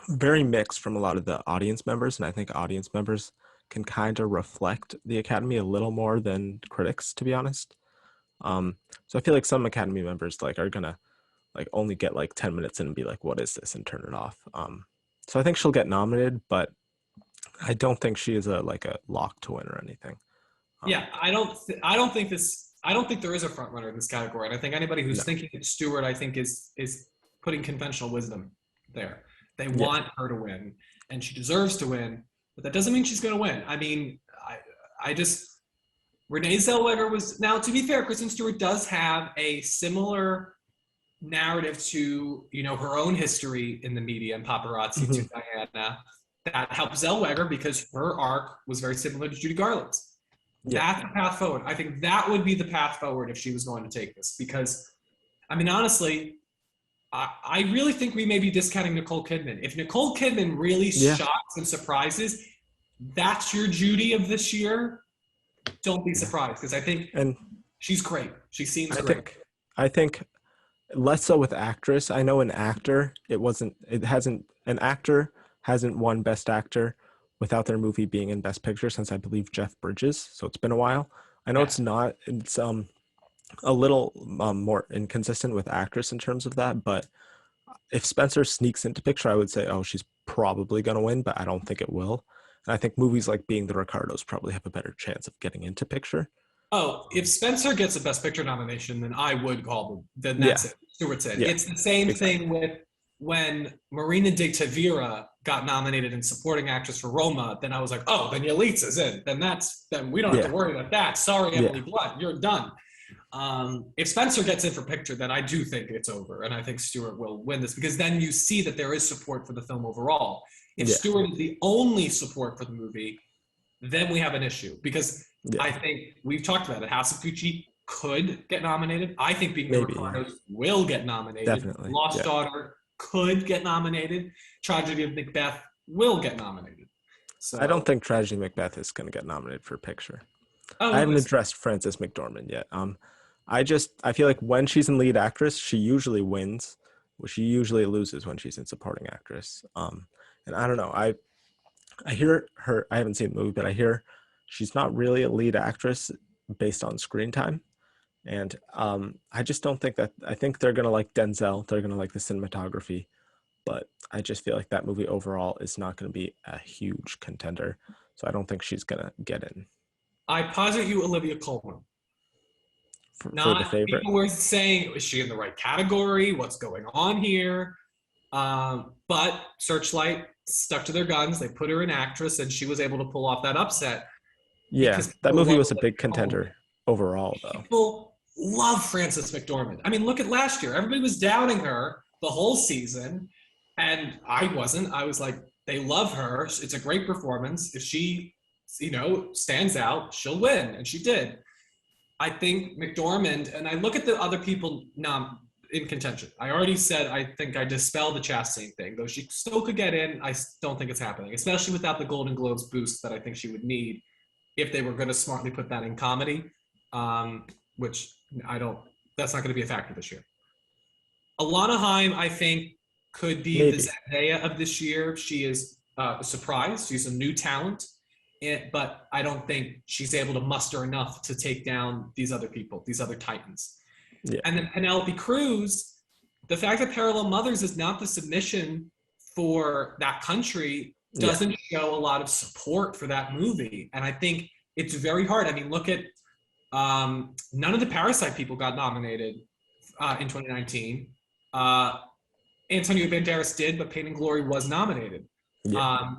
S3: very mixed from a lot of the audience members, and I think audience members can kind of reflect the Academy a little more than critics, to be honest. So I feel like some Academy members like are gonna like only get like 10 minutes in and be like, what is this, and turn it off. So I think she'll get nominated, but I don't think she is a lock to win or anything.
S2: Yeah, I don't think there is a front runner in this category. And I think anybody who's thinking it's Stewart, I think is putting conventional wisdom there. They want her to win, and she deserves to win, but that doesn't mean she's going to win. I mean, Renee Zellweger was, now to be fair, Kristen Stewart does have a similar narrative to, her own history in the media and paparazzi to Diana. That helped Zellweger because her arc was very similar to Judy Garland's. That's the path forward. I think that would be the path forward if she was going to take this, because, I mean, honestly, I really think we may be discounting Nicole Kidman. If Nicole Kidman really shocks and surprises, that's your Judy of this year. Don't be surprised, because I think she's great. She seems great.
S3: I think less so with actress. I know an actor hasn't won Best Actor without their movie being in Best Picture since I believe Jeff Bridges. So it's been a while. I know it's a little more inconsistent with actress in terms of that, but if Spencer sneaks into picture, I would say, oh, she's probably going to win, but I don't think it will. And I think movies like Being the Ricardos probably have a better chance of getting into picture.
S2: Oh, if Spencer gets a Best Picture nomination, then I would call them. Then that's it. Stewart's in. It's the same thing with when Marina de Tavira got nominated in Supporting Actress for Roma. Then I was like, oh, then Yalitza's in. Then we don't have to worry about that. Sorry, Emily Blunt, you're done. If Spencer gets in for picture, then I do think it's over, and I think Stewart will win this, because then you see that there is support for the film overall. If Stewart is the only support for the movie, then we have an issue because
S3: Yeah.
S2: I think we've talked about it. House of Gucci could get nominated. I think Being the
S3: Maybe, yeah.
S2: Ricardos will get nominated.
S3: Definitely,
S2: Lost
S3: yeah.
S2: Daughter could get nominated. Tragedy of Macbeth will get nominated. So
S3: I don't think Tragedy Macbeth is going to get nominated for picture.
S2: Oh,
S3: I haven't
S2: it's-
S3: addressed Frances McDormand yet. I feel like when she's in lead actress, she usually wins. Well, she usually loses when she's in supporting actress. And I don't know. I hear her. I haven't seen the movie, but I hear she's not really a lead actress based on screen time. And I just don't think that. I think they're gonna like Denzel. They're gonna like the cinematography, but I just feel like that movie overall is not going to be a huge contender. So I don't think she's gonna get in
S2: I posit you Olivia Colman.
S3: for the
S2: Not
S3: favorite.
S2: people were saying, is she in the right category? What's going on here? But Searchlight stuck to their guns. They put her in actress, and she was able to pull off that upset.
S3: Yeah,
S2: because
S3: that
S2: people
S3: movie
S2: love
S3: was a
S2: Olivia
S3: big contender overall, though.
S2: People love Frances McDormand. I mean, look at last year. Everybody was doubting her the whole season, and I wasn't. I was like, they love her. It's a great performance. If she, stands out, she'll win, and she did. I think McDormand, and I look at the other people in contention. I already said I think I dispel the Chastain thing, though she still could get in. I don't think it's happening, especially without the Golden Globes boost that I think she would need if they were going to smartly put that in comedy, which that's not going to be a factor this year. Alana Haim, I think, could be
S3: Maybe.
S2: the Zendaya of this year. She is a surprise. She's a new talent. But I don't think she's able to muster enough to take down these other people, these other titans.
S3: Yeah.
S2: And then Penelope Cruz, the fact that Parallel Mothers is not the submission for that country doesn't show a lot of support for that movie. And I think it's very hard. I mean, look at none of the Parasite people got nominated in 2019. Antonio Banderas did, but Pain and Glory was nominated.
S3: Yeah.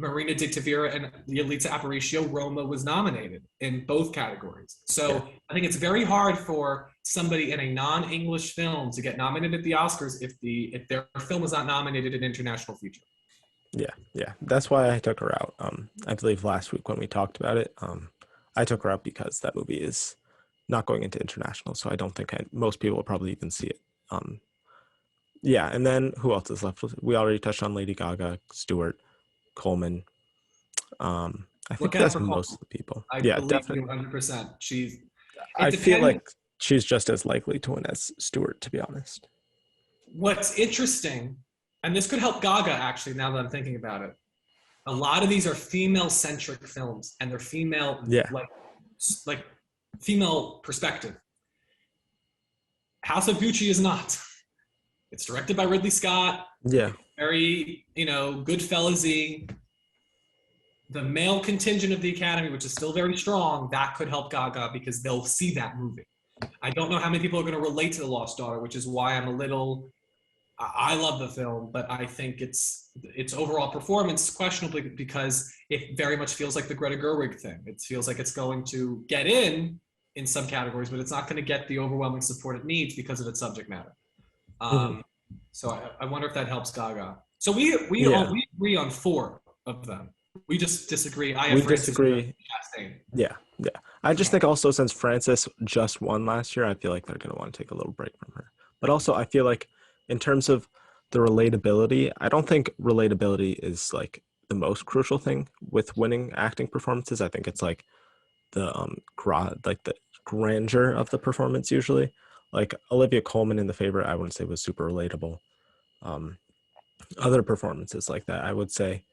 S2: Marina de Tavira and Yalitza Aparicio, Roma was nominated in both categories. So I think it's very hard for somebody in a non-English film to get nominated at the Oscars if their film is not nominated in international feature.
S3: Yeah. That's why I took her out. I believe last week when we talked about it, I took her out because that movie is not going into international. So I don't think most people will probably even see it. Yeah. And then who else is left? We already touched on Lady Gaga, Stewart, Coleman. I think that's most of the people.
S2: I
S3: yeah,
S2: believe
S3: definitely.
S2: 100%.
S3: I feel like she's just as likely to win as Stewart, to be honest.
S2: What's interesting, and this could help Gaga actually, now that I'm thinking about it, a lot of these are female-centric films, and they're female, like female perspective. House of Gucci is not. It's directed by Ridley Scott.
S3: Yeah.
S2: Very, Goodfellas-y. The male contingent of the Academy, which is still very strong, that could help Gaga because they'll see that movie. I don't know how many people are going to relate to The Lost Daughter, which is why I'm a little. I love the film, but I think its overall performance questionably because it very much feels like the Greta Gerwig thing. It feels like it's going to get in some categories, but it's not going to get the overwhelming support it needs because of its subject matter. So I wonder if that helps Gaga. So we agree on 4 of them. We just disagree.
S3: We disagree. Yeah. I just think also since Frances just won last year, I feel like they're going to want to take a little break from her. But also I feel like in terms of the relatability, I don't think relatability is like the most crucial thing with winning acting performances. I think it's like the the grandeur of the performance usually. Like Olivia Colman in The Favorite, I wouldn't say was super relatable. Other performances like that, I would say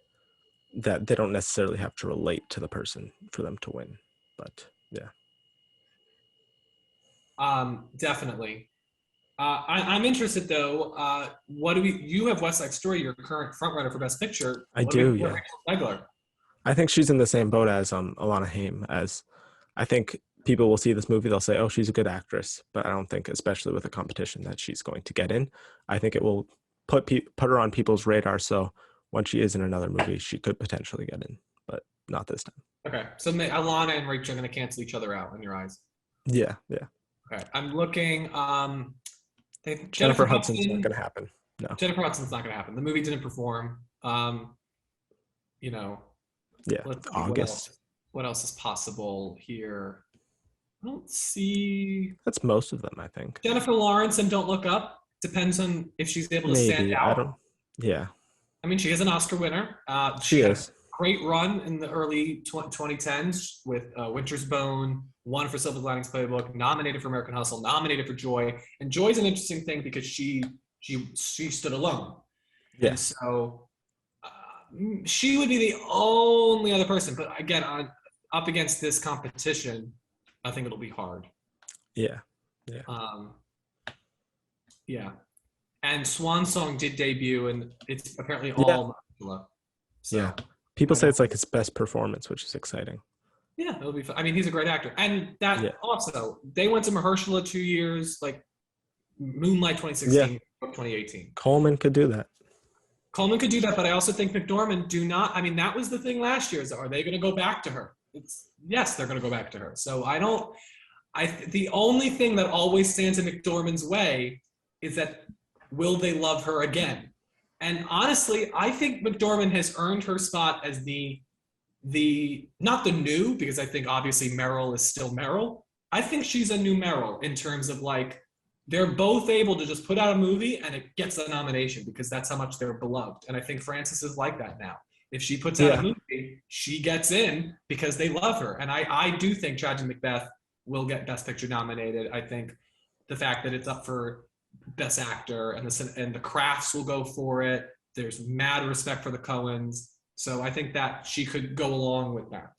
S3: that they don't necessarily have to relate to the person for them to win. But yeah.
S2: Definitely. I'm interested though. You have West Side Story, your current frontrunner for Best Picture.
S3: I do, yeah.
S2: Rachel Zegler?
S3: I think she's in the same boat as Alana Haim. As I think people will see this movie, they'll say, "Oh, she's a good actress," but I don't think, especially with a competition, that she's going to get in. I think it will put her on people's radar. So when she is in another movie, she could potentially get in, but not this time.
S2: Okay, so Alana and Rachel are going to cancel each other out in your eyes.
S3: Yeah.
S2: Okay, I'm looking.
S3: Jennifer Hudson's not going to happen. No.
S2: Jennifer Hudson's not going to happen. The movie didn't perform.
S3: Yeah, August.
S2: What else is possible here? I don't see
S3: That's most of them, I think.
S2: Jennifer Lawrence and Don't Look Up. Depends on if she's able to stand
S3: Maybe.
S2: out.
S3: I don't. Yeah,
S2: I mean, she is an Oscar winner.
S3: she
S2: Had
S3: is.
S2: a great run in the early 2010s with Winter's Bone, won for Silver Linings Playbook, nominated for American Hustle, nominated for Joy. And Joy's an interesting thing because she stood alone.
S3: Yeah.
S2: And so she would be the only other person. But again, up against this competition, I think it'll be hard.
S3: Yeah.
S2: Yeah. And Swan Song did debut, and it's apparently all Mahershala. So,
S3: Yeah. People say it's like his best performance, which is exciting.
S2: yeah, it'll be fun. I mean, he's a great actor. And that
S3: Yeah.
S2: also, they went to Mahershala 2 years, like Moonlight 2016, 2018.
S3: Coleman could do that.
S2: Coleman could do that, but I also think McDormand I mean, that was the thing last year, is are they going to go back to her? Yes, they're going to go back to her. So the only thing that always stands in McDormand's way is that will they love her again? And honestly, I think McDormand has earned her spot as the not the new, because I think obviously Meryl is still Meryl. I think she's a new Meryl in terms of like, they're both able to just put out a movie and it gets the nomination because that's how much they're beloved. And I think Frances is like that now. If she puts out a movie, she gets in because they love her. And I do think Tragedy Macbeth will get Best Picture nominated. I think the fact that it's up for Best Actor and the crafts will go for it. There's mad respect for the Coens. So I think that she could go along with that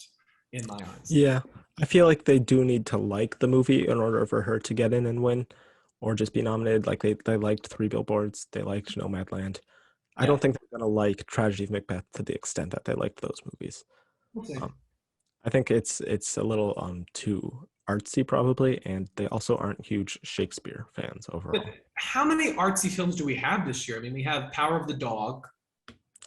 S2: in my eyes.
S3: Yeah. I feel like they do need to like the movie in order for her to get in and win or just be nominated. Like they liked Three Billboards. They liked Nomadland. I don't think they're going to like Tragedy of Macbeth to the extent that they liked those movies.
S2: Okay.
S3: I think it's a little too artsy probably, and they also aren't huge Shakespeare fans overall.
S2: But how many artsy films do we have this year? I mean, we have Power of the Dog.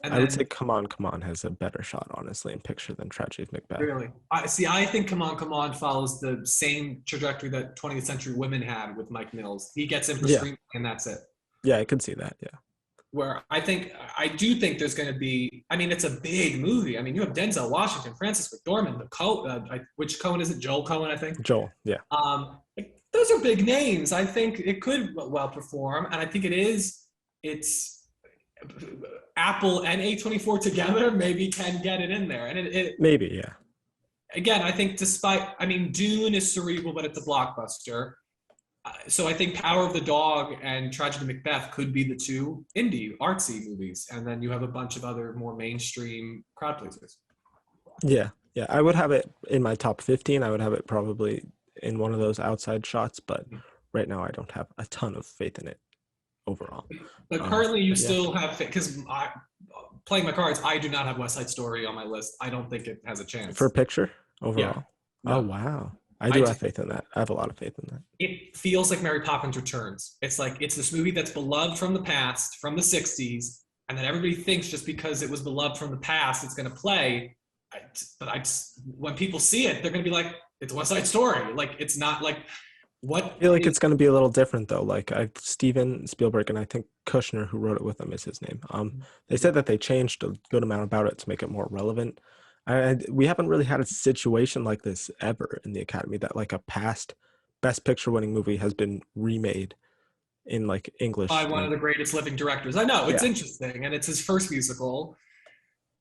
S3: And I would say Come On, Come On has a better shot, honestly, in picture than Tragedy of Macbeth.
S2: Really? I think Come On, Come On follows the same trajectory that 20th Century Women had with Mike Mills. He gets in for screenplay and that's it.
S3: Yeah, I could see that, yeah.
S2: Where I do think there's going to be, I mean, it's a big movie. I mean, you have Denzel Washington, Frances McDormand, which Coen is it? Joel Coen, I think.
S3: Joel, yeah.
S2: Those are big names. I think it could well perform, and I think it's Apple and A24 together maybe can get it in there, and it
S3: maybe, yeah.
S2: Again, I think Dune is cerebral, but it's a blockbuster. So I think Power of the Dog and Tragedy of Macbeth could be the two indie artsy movies, and then you have a bunch of other more mainstream crowd pleasers.
S3: Yeah, I would have it in my top 15. I would have it probably in one of those outside shots, but right now I don't have a ton of faith in it overall.
S2: But currently you still have, because playing my cards, I do not have West Side Story on my list. I don't think it has a chance.
S3: For picture overall?
S2: Yeah.
S3: Oh, wow. I do have faith in that. I have a lot of faith in that.
S2: It feels like Mary Poppins Returns. It's like, it's this movie that's beloved from the past, from the 60s, and then everybody thinks just because it was beloved from the past, it's going to play. When people see it, they're going to be like, it's West Side Story. Like, it's not like what.
S3: I feel like it's going to be a little different though. Like Steven Spielberg and I think Kushner, who wrote it with him, is his name. They said that they changed a good amount about it to make it more relevant. We haven't really had a situation like this ever in the Academy, that like a past Best Picture winning movie has been remade in like English.
S2: By one of the greatest living directors. I know, it's interesting, and it's his first musical.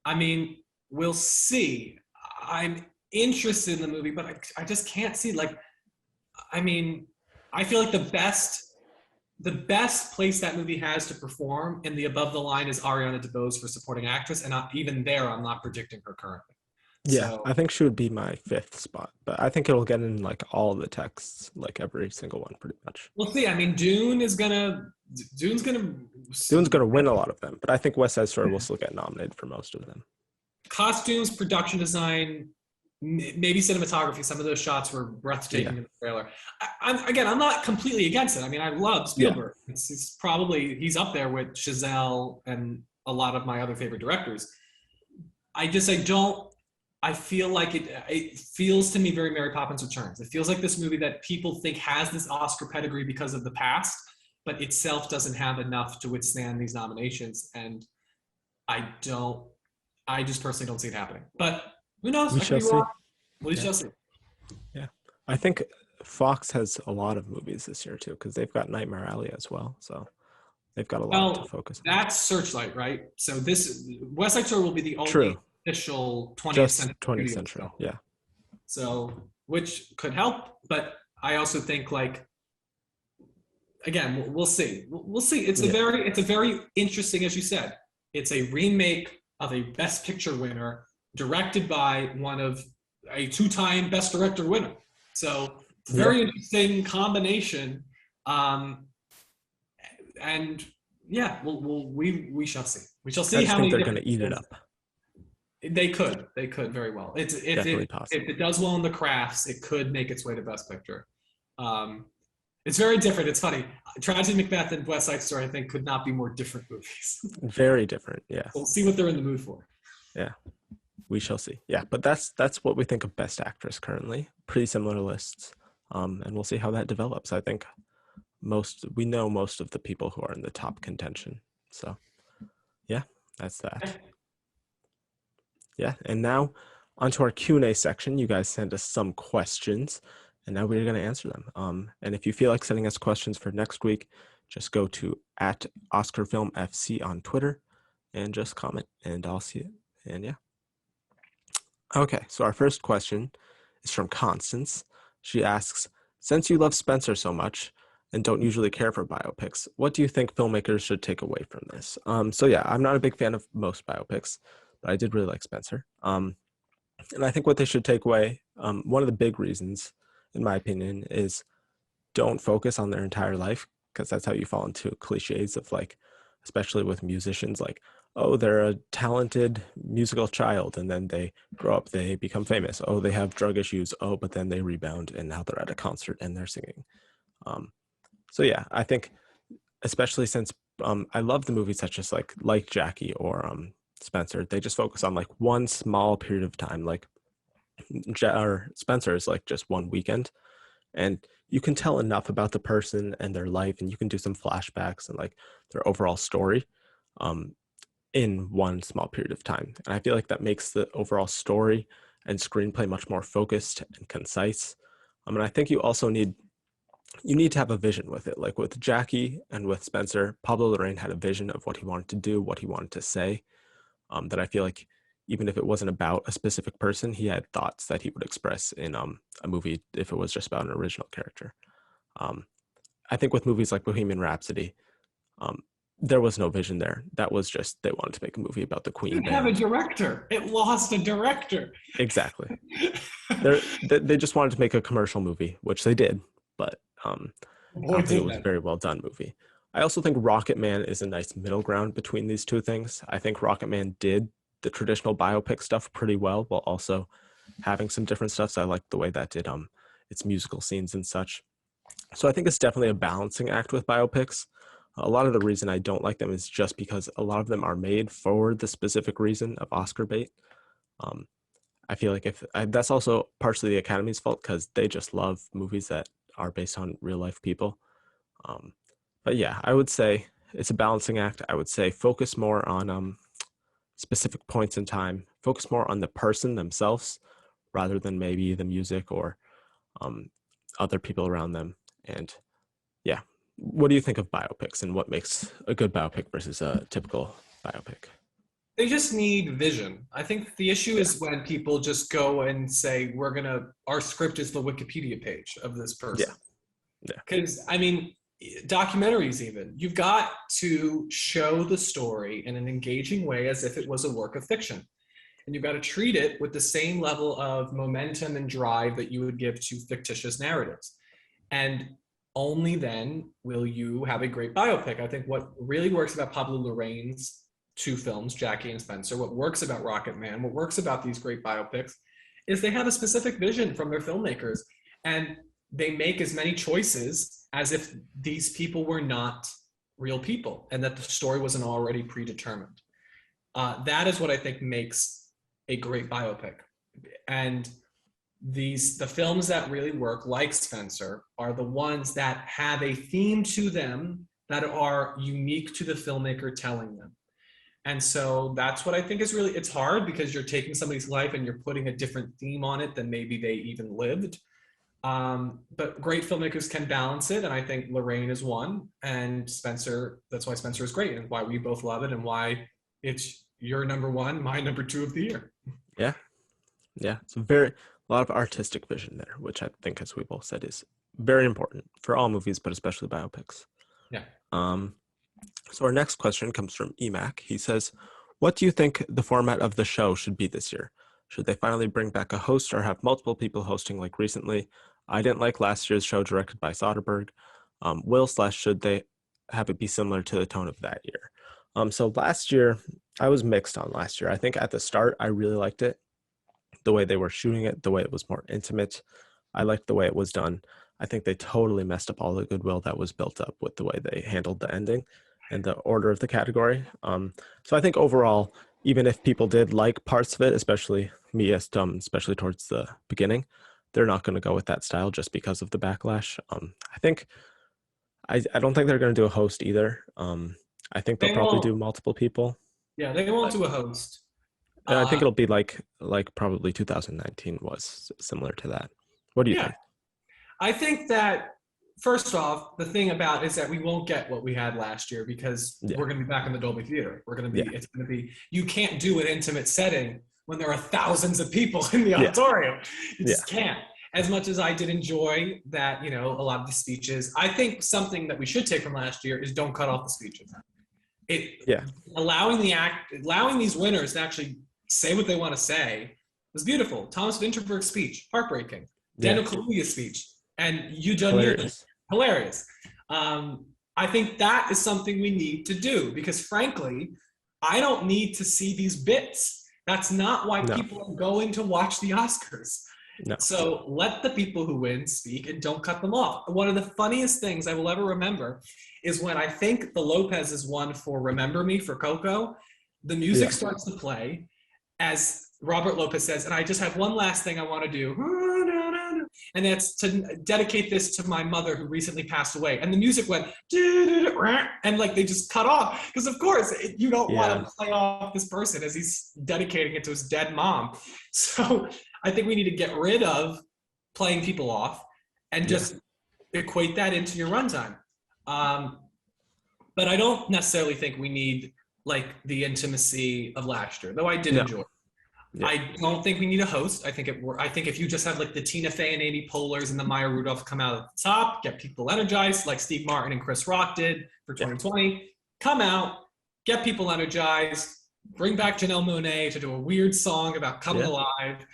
S2: I mean, we'll see. I'm interested in the movie, but I just can't see, like, I mean, I feel like the best place that movie has to perform in the above the line is Ariana DeBose for supporting actress, and even there, I'm not predicting her currently.
S3: Yeah,
S2: so,
S3: I think she would be my 5th spot, but I think it'll get in like all the texts, like every single one, pretty much.
S2: We'll see. I mean, Dune's gonna
S3: win a lot of them, but I think West Side Story will still get nominated for most of them.
S2: Costumes, production design, maybe cinematography. Some of those shots were breathtaking in the trailer. I'm not completely against it. I mean, I love Spielberg. Yeah. He's up there with Chazelle and a lot of my other favorite directors. I feel like it feels to me very Mary Poppins Returns. It feels like this movie that people think has this Oscar pedigree because of the past, but itself doesn't have enough to withstand these nominations. And I just personally don't see it happening. But who knows?
S3: We shall see.
S2: We
S3: Yeah.
S2: shall see.
S3: Yeah. I think Fox has a lot of movies this year too, because they've got Nightmare Alley as well. So they've got a lot to
S2: Well,
S3: focus on.
S2: that's Searchlight, right? So this West Side Story will be the only
S3: True.
S2: official 20th
S3: Just
S2: century
S3: 20th
S2: studio
S3: century.
S2: film.
S3: Yeah.
S2: So, which could help, but I also think like, again, we'll see. We'll see. It's
S3: Yeah.
S2: a very interesting, as you said. It's a remake of a Best Picture winner, directed by a two-time Best Director winner. So it's a very interesting combination. And yeah, we shall see. We shall see
S3: I just
S2: how
S3: think
S2: many
S3: they're going to
S2: different
S3: eat it up.
S2: They could very well.
S3: Definitely possible.
S2: If it does well in the crafts, it could make its way to Best Picture. It's very different. It's funny. Tragedy Macbeth and West Side Story, I think, could not be more different movies.
S3: Very different. Yeah.
S2: We'll see what they're in the mood for.
S3: Yeah. We shall see. Yeah, but that's what we think of Best Actress currently. Pretty similar lists. And we'll see how that develops. I think we know most of the people who are in the top contention. So yeah, that's that. Yeah, and now onto our Q&A section. You guys sent us some questions, and now we're going to answer them. And if you feel like sending us questions for next week, just go to @OscarFilmFC on Twitter and just comment, and I'll see it. And yeah. Okay, so our first question is from Constance. She asks, since you love Spencer so much and don't usually care for biopics, what do you think filmmakers should take away from this? So yeah, I'm not a big fan of most biopics, but I did really like Spencer. And I think what they should take away, one of the big reasons, in my opinion, is don't focus on their entire life, because that's how you fall into cliches of like, especially with musicians, like, oh, they're a talented musical child, and then they grow up, they become famous. Oh, they have drug issues. Oh, but then they rebound, and now they're at a concert and they're singing. So yeah, I think, especially since I love the movies such as like Jackie or Spencer, they just focus on like one small period of time. Like Spencer is like just one weekend, and you can tell enough about the person and their life, and you can do some flashbacks and like their overall story in one small period of time. And I feel like that makes the overall story and screenplay much more focused and concise. And I think you also need to have a vision with it. Like with Jackie and with Spencer, Pablo Larraín had a vision of what he wanted to do, what he wanted to say, that I feel like even if it wasn't about a specific person, he had thoughts that he would express in a movie if it was just about an original character. I think with movies like Bohemian Rhapsody, there was no vision there. That was just, they wanted to make a movie about the Queen.
S2: It didn't have a director. It lost a director.
S3: Exactly. They just wanted to make a commercial movie, which they did, but I don't think it was a very well done movie. I also think Rocket Man is a nice middle ground between these two things. I think Rocket Man did the traditional biopic stuff pretty well, while also having some different stuff. So I like the way that did its musical scenes and such. So I think it's definitely a balancing act with biopics. A lot of the reason I don't like them is just because a lot of them are made for the specific reason of Oscar bait. I feel like that's also partially the Academy's fault, because they just love movies that are based on real life people. But yeah, I would say it's a balancing act. I would say focus more on specific points in time, focus more on the person themselves rather than maybe the music or other people around them. And yeah, what do you think of biopics, and what makes a good biopic versus a typical biopic?
S2: They just need vision. I think the issue is when people just go and say, our script is the Wikipedia page of this person.
S3: Yeah.
S2: Because, I mean, documentaries even, you've got to show the story in an engaging way as if it was a work of fiction. And you've got to treat it with the same level of momentum and drive that you would give to fictitious narratives. And only then will you have a great biopic. I think what really works about Pablo Larraín's two films, Jackie and Spencer, what works about Rocket Man, what works about these great biopics, is they have a specific vision from their filmmakers. And they make as many choices as if these people were not real people and that the story wasn't already predetermined. That is what I think makes a great biopic. And the films that really work, like Spencer, are the ones that have a theme to them that are unique to the filmmaker telling them. And so that's what I think is really, it's hard because you're taking somebody's life and you're putting a different theme on it than maybe they even lived. But great filmmakers can balance it. And I think Lorraine is one, and Spencer, that's why Spencer is great and why we both love it and why it's your number one, my number two of the year.
S3: Yeah. It's a lot of artistic vision there, which I think, as we both said, is very important for all movies, but especially biopics.
S2: Yeah.
S3: So our next question comes from Emac. He says, what do you think the format of the show should be this year? Should they finally bring back a host or have multiple people hosting like recently? I didn't like last year's show directed by Soderbergh. Should they have it be similar to the tone of that year? So last year, I was mixed on last year. I think at the start, I really liked it. The way they were shooting it, the way it was more intimate. I liked the way it was done. I think they totally messed up all the goodwill that was built up with the way they handled the ending and the order of the category. So I think overall, even if people did like parts of it, especially me as dumb, especially towards the beginning, they're not going to go with that style just because of the backlash. I don't think they're going to do a host either. I think they'll probably do multiple people.
S2: Yeah, they won't do a host.
S3: And I think it'll be like probably 2019 was similar to that. What do you think?
S2: I think that first off, the thing about is that we won't get what we had last year because we're going to be back in the Dolby Theater. We're going to be, it's going to be, you can't do an intimate setting when there are thousands of people in the auditorium. You just can't. As much as I did enjoy that, a lot of the speeches, I think something that we should take from last year is don't cut off the speeches. Allowing these winners to actually say what they want to say was beautiful. Thomas Vinterberg's speech, heartbreaking. Daniel Kaluuya's speech, and Yu Jung, hilarious. I think that is something we need to do because, frankly, I don't need to see these bits. That's not why people are going to watch the Oscars. No. So let the people who win speak and don't cut them off. One of the funniest things I will ever remember is when I think the Lopez's won for Remember Me for Coco, the music starts to play as Robert Lopez says, and I just have one last thing I want to do. And that's to dedicate this to my mother who recently passed away. And the music went, and like they just cut off. Because of course, you don't want to play off this person as he's dedicating it to his dead mom. So I think we need to get rid of playing people off and just equate that into your runtime. But I don't necessarily think we need like the intimacy of last year, though I did enjoy it. Yeah. I don't think we need a host. I think if you just have like the Tina Fey and Amy Poehler's and the Maya Rudolph come out at the top, get people energized like Steve Martin and Chris Rock did for 2020, come out, get people energized, bring back Janelle Monáe to do a weird song about coming alive,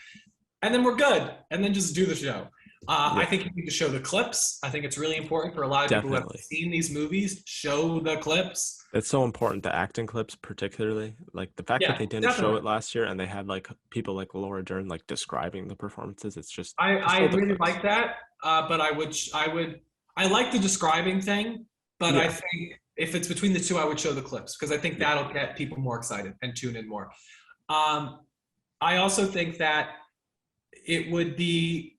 S2: and then we're good. And then just do the show. I think you need to show the clips. I think it's really important for a lot of people who have seen these movies, show the clips.
S3: It's so important, the acting clips particularly. Like the fact that they didn't show it last year and they had like people like Laura Dern like describing the performances. It's just
S2: I really like that. But I like the describing thing, but I think if it's between the two, I would show the clips because I think that'll get people more excited and tune in more. I also think that it would be,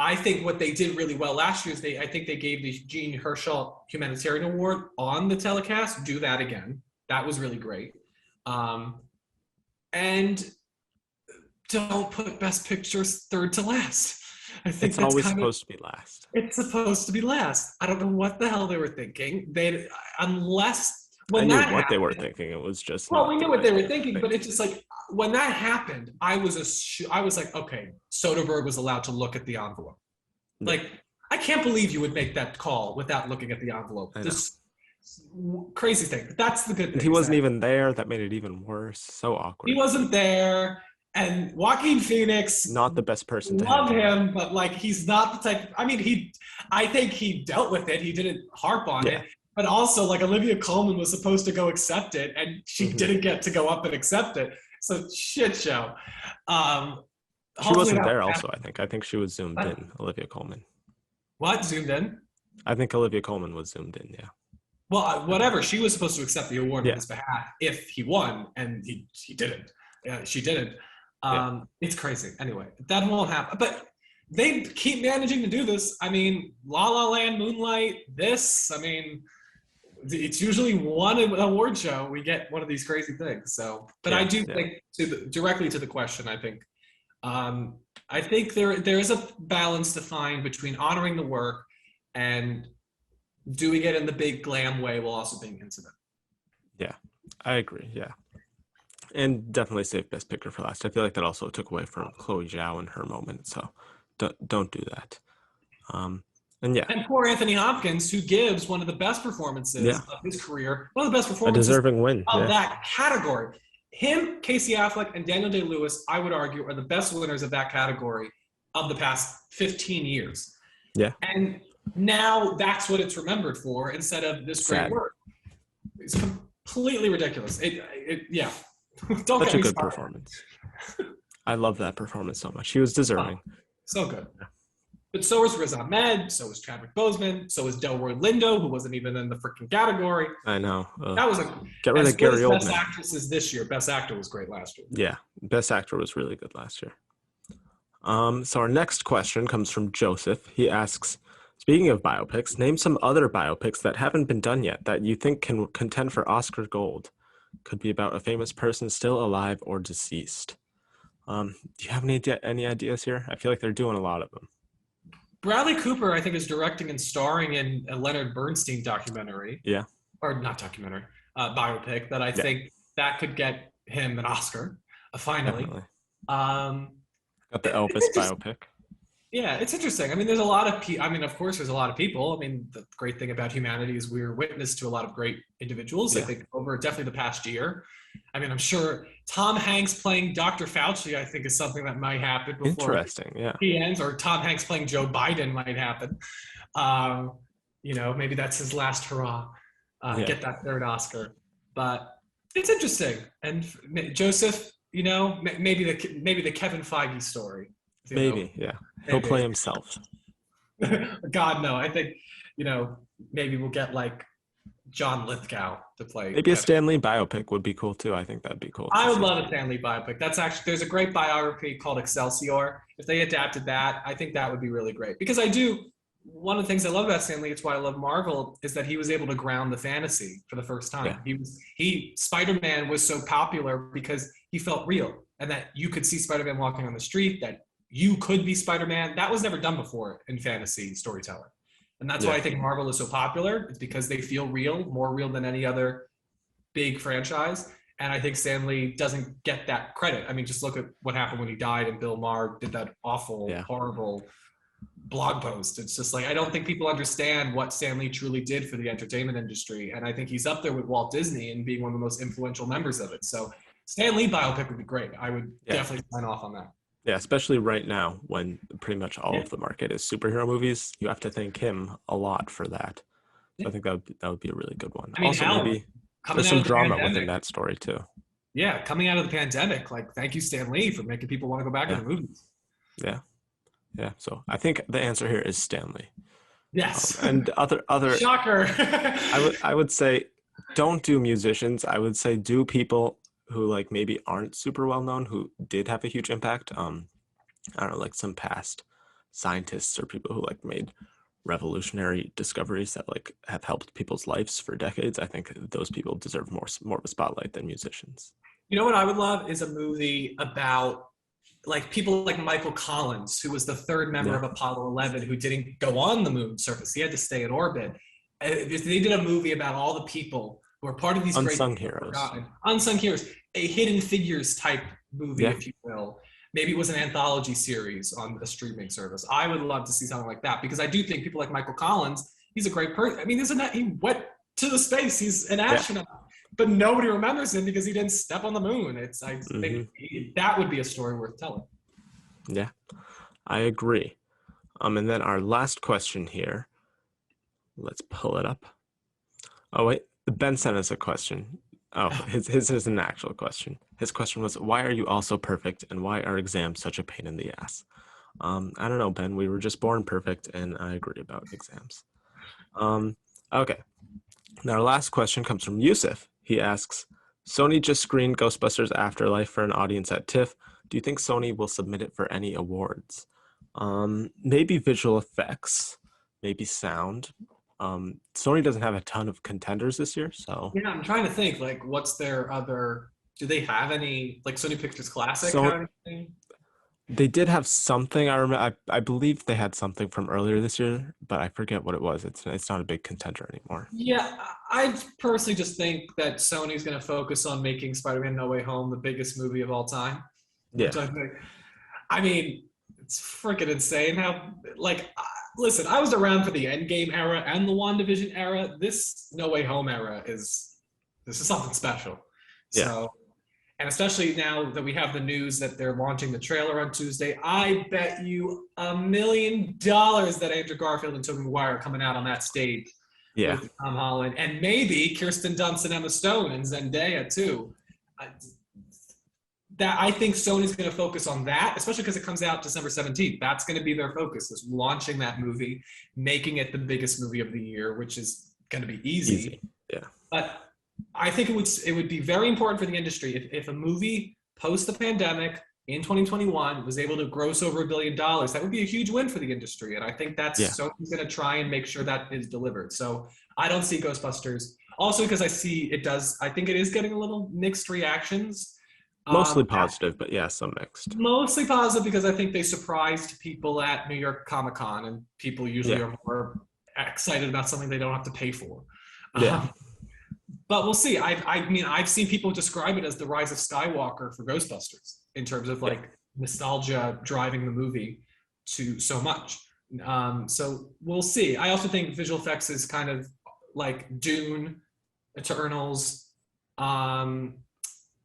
S2: I think what they did really well last year is I think they gave the Jean Hersholt Humanitarian Award on the telecast. Do that again. That was really great. And don't put Best Pictures third to last. I think
S3: it's always supposed to be last.
S2: It's supposed to be last. I don't know what the hell they were thinking. I knew what
S3: they were thinking. It was just
S2: we knew what they were thinking, but it's just like when that happened, I was like, okay, Soderbergh was allowed to look at the envelope. Yeah. Like, I can't believe you would make that call without looking at the envelope. This crazy thing. But that's the good thing.
S3: He wasn't even there. That made it even worse. So awkward.
S2: He wasn't there. And Joaquin Phoenix,
S3: not the best person to
S2: love him, but like he's not the type. I mean, I think he dealt with it. He didn't harp on it. But also, like Olivia Colman was supposed to go accept it, and she didn't get to go up and accept it. So shit show.
S3: She wasn't there. Also, I think she was zoomed in. Olivia Colman.
S2: What, zoomed in?
S3: I think Olivia Colman was zoomed in. Yeah.
S2: Well, whatever. She was supposed to accept the award on his behalf if he won, and he didn't. She didn't. It's crazy. Anyway, that won't happen. But they keep managing to do this. I mean, La La Land, Moonlight, this. I mean, It's usually one award show we get one of these crazy things. So, but I do think directly to the question, I think there is a balance to find between honoring the work and doing it in the big glam way while also being intimate.
S3: Yeah, I agree. Yeah. And definitely save Best Picture for last. I feel like that also took away from Chloe Zhao and her moment. So don't do that. And
S2: poor Anthony Hopkins, who gives one of the best performances of his career, one of the best performances
S3: a deserving win
S2: of that category. Him, Casey Affleck, and Daniel Day-Lewis, I would argue, are the best winners of that category of the past 15 years.
S3: Yeah.
S2: And now that's what it's remembered for instead of this great work. It's completely ridiculous. Don't
S3: Such a good performance. I love that performance so much. He was deserving.
S2: So good. Yeah. But so was Riz Ahmed, so was Chadwick Boseman, so was Delroy Lindo, who wasn't even in the freaking category.
S3: I know.
S2: That was
S3: get rid of Gary Oldman.
S2: Best actresses this year. Best actor was great last year.
S3: Yeah, Best Actor was really good last year. So our next question comes from Joseph. He asks, speaking of biopics, name some other biopics that haven't been done yet that you think can contend for Oscar Gold. Could be about a famous person still alive or deceased. Do you have any ideas here? I feel like they're doing a lot of them.
S2: Bradley Cooper, I think, is directing and starring in a Leonard Bernstein documentary.
S3: Yeah.
S2: Or not documentary, biopic that I think that could get him an Oscar, finally.
S3: Got the Elvis biopic.
S2: Yeah, it's interesting. I mean, there's a lot of people. I mean, of course, there's a lot of people. I mean, the great thing about humanity is we're witness to a lot of great individuals. I think over definitely the past year. I mean, I'm sure Tom Hanks playing Dr. Fauci, I think, is something that might happen before he ends, or Tom Hanks playing Joe Biden might happen. Maybe that's his last hurrah. Get that third Oscar. But it's interesting. And Joseph, maybe the Kevin Feige story.
S3: He'll play himself.
S2: God, no. I think, maybe we'll get like John Lithgow to play.
S3: Maybe a Stan Lee biopic would be cool too. I think that'd be cool.
S2: I would love a Stan Lee biopic. There's a great biography called Excelsior. If they adapted that, I think that would be really great. Because one of the things I love about Stan Lee, it's why I love Marvel, is that he was able to ground the fantasy for the first time. Yeah. Spider-Man was so popular because he felt real, and that you could see Spider-Man walking on the street, that you could be Spider-Man. That was never done before in fantasy storytelling. And that's why I think Marvel is so popular. It's because they feel real, more real than any other big franchise. And I think Stan Lee doesn't get that credit. I mean, just look at what happened when he died and Bill Maher did that awful, horrible blog post. It's just like, I don't think people understand what Stan Lee truly did for the entertainment industry. And I think he's up there with Walt Disney and being one of the most influential members of it. So Stan Lee biopic would be great. I would definitely sign off on that.
S3: Yeah, especially right now when pretty much all of the market is superhero movies. You have to thank him a lot for that. So I think that would be a really good one. I mean, also, maybe there's some drama within that story too.
S2: Yeah, coming out of the pandemic, like, thank you, Stan Lee, for making people want to go back to the movies.
S3: Yeah. So I think the answer here is Stan Lee.
S2: Yes.
S3: And other
S2: shocker.
S3: I would say don't do musicians. I would say do people who like maybe aren't super well known, who did have a huge impact. I don't know, like some past scientists or people who like made revolutionary discoveries that like have helped people's lives for decades. I think those people deserve more of a spotlight than musicians.
S2: You know what I would love is a movie about like people like Michael Collins, who was the third member of Apollo 11, who didn't go on the moon surface. He had to stay in orbit. They did a movie about all the people who are part of these
S3: unsung heroes.
S2: Unsung heroes, a hidden figures type movie, if you will. Maybe it was an anthology series on a streaming service. I would love to see something like that, because I do think people like Michael Collins, he's a great person. I mean, he went to the space. He's an astronaut, but nobody remembers him because he didn't step on the moon. I think that would be a story worth telling.
S3: Yeah, I agree. And then our last question here. Let's pull it up. Oh, wait. Ben sent us a question. Oh, his is an actual question. His question was, why are you all so perfect, and why are exams such a pain in the ass? I don't know, Ben. We were just born perfect, and I agree about exams. Okay. Now, our last question comes from Yusuf. He asks, Sony just screened Ghostbusters Afterlife for an audience at TIFF. Do you think Sony will submit it for any awards? Maybe visual effects, maybe sound. Sony doesn't have a ton of contenders this year, so
S2: Yeah, I'm trying to think, like, what's their other, do they have any, like Sony Pictures Classic
S3: So-
S2: have anything?
S3: they did have something. I remember. I believe they had something from earlier this year, but I forget what it was. It's not a big contender anymore.
S2: Yeah, I personally just think that Sony's going to focus on making Spider-Man No Way Home the biggest movie of all time.
S3: Yeah.
S2: Which I mean, it's freaking insane how, like, listen, I was around for the Endgame era and the WandaVision era. This No Way Home era this is something special.
S3: Yeah.
S2: So, and especially now that we have the news that they're launching the trailer on Tuesday, I bet you $1 million that Andrew Garfield and Tobey Maguire are coming out on that stage
S3: Yeah.
S2: with Tom Holland, and maybe Kirsten Dunst and Emma Stone and Zendaya too. That I think Sony's going to focus on that, especially because it comes out December 17th. That's going to be their focus, is launching that movie, making it the biggest movie of the year, which is going to be easy.
S3: Yeah.
S2: But I think it would be very important for the industry if a movie post the pandemic in 2021 was able to gross over $1 billion. That would be a huge win for the industry, and I think that's Sony's going to try and make sure that is delivered. So I don't see Ghostbusters. Also, because I think it is getting a little mixed reactions.
S3: Mostly positive, but yeah, some mixed.
S2: Mostly positive because I think they surprised people at New York Comic Con, and people usually are more excited about something they don't have to pay for.
S3: Yeah.
S2: But we'll see. I mean, I've seen people describe it as the rise of Skywalker for Ghostbusters in terms of like nostalgia driving the movie to so much. So we'll see. I also think visual effects is kind of like Dune, Eternals.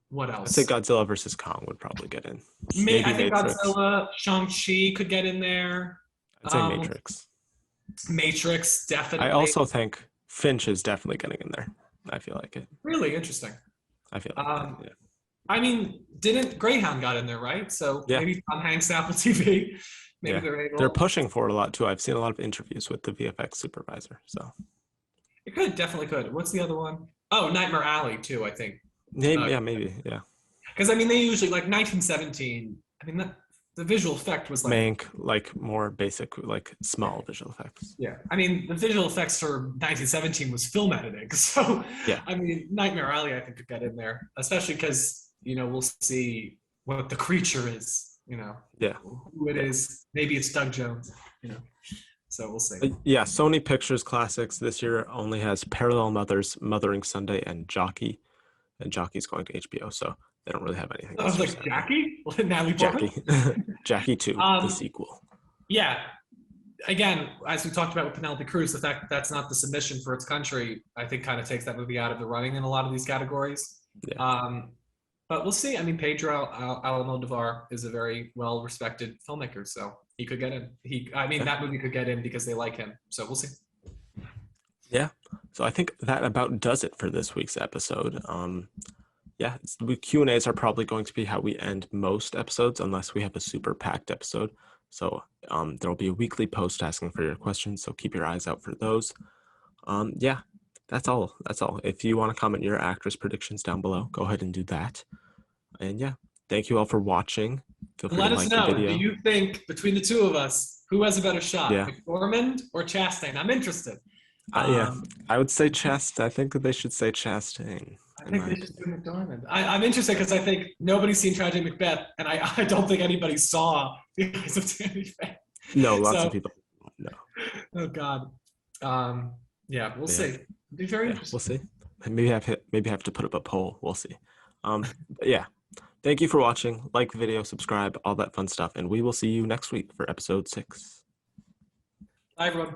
S2: What else?
S3: I think Godzilla versus Kong would probably get in.
S2: I think
S3: Matrix.
S2: Godzilla, Shang-Chi could get in there.
S3: I'd say Matrix.
S2: Matrix, definitely.
S3: I also think Finch is definitely getting in there. I feel like it.
S2: Really interesting.
S3: I feel like that,
S2: I mean, didn't Greyhound got in there, right? So maybe Tom Hanks, Apple TV. Maybe they're
S3: pushing for it a lot too. I've seen a lot of interviews with the VFX supervisor. So
S2: it definitely could. What's the other one? Oh, Nightmare Alley too, I think.
S3: Maybe.
S2: Because I mean, they usually like 1917. I mean, the visual effect was like
S3: Mank, like more basic, like small visual effects.
S2: Yeah, I mean, the visual effects for 1917 was film editing. So I mean, Nightmare Alley I think could get in there, especially because we'll see what the creature is. Who it is. Maybe it's Doug Jones. So we'll see.
S3: Sony Pictures Classics this year only has Parallel Mothers, Mothering Sunday, and Jockey. And Jockey's going to HBO, so they don't really have anything.
S2: I was like, Jackie? Natalie Portman?
S3: Jackie. Jackie 2, the sequel.
S2: Yeah. Again, as we talked about with Penelope Cruz, the fact that that's not the submission for its country, I think kind of takes that movie out of the running in a lot of these categories.
S3: Yeah.
S2: But we'll see. I mean, Pedro Almodovar is a very well-respected filmmaker, so he could get in. That movie could get in because they like him. So we'll see.
S3: Yeah. So I think that about does it for this week's episode. The Q&As are probably going to be how we end most episodes unless we have a super packed episode. So there'll be a weekly post asking for your questions, so keep your eyes out for those. That's all. If you want to comment your actress predictions down below, go ahead and do that. And thank you all for watching. Feel free
S2: Let
S3: to
S2: us
S3: like
S2: know,
S3: the video.
S2: do you think between the two of us, who has a better shot, McDormand or Chastain? I'm interested.
S3: I would say I think that they should say Chastain.
S2: I think they should do McDormand. I'm interested because I think nobody's seen Tragic Macbeth, and I don't think anybody saw The Eyes of Tammy Faye.
S3: No, lots of people. No.
S2: Oh God. We'll see. It'll be very interesting.
S3: We'll see. Maybe have to put up a poll. We'll see. Thank you for watching. Like the video, subscribe, all that fun stuff, and we will see you next week for episode 6.
S2: Bye, everyone.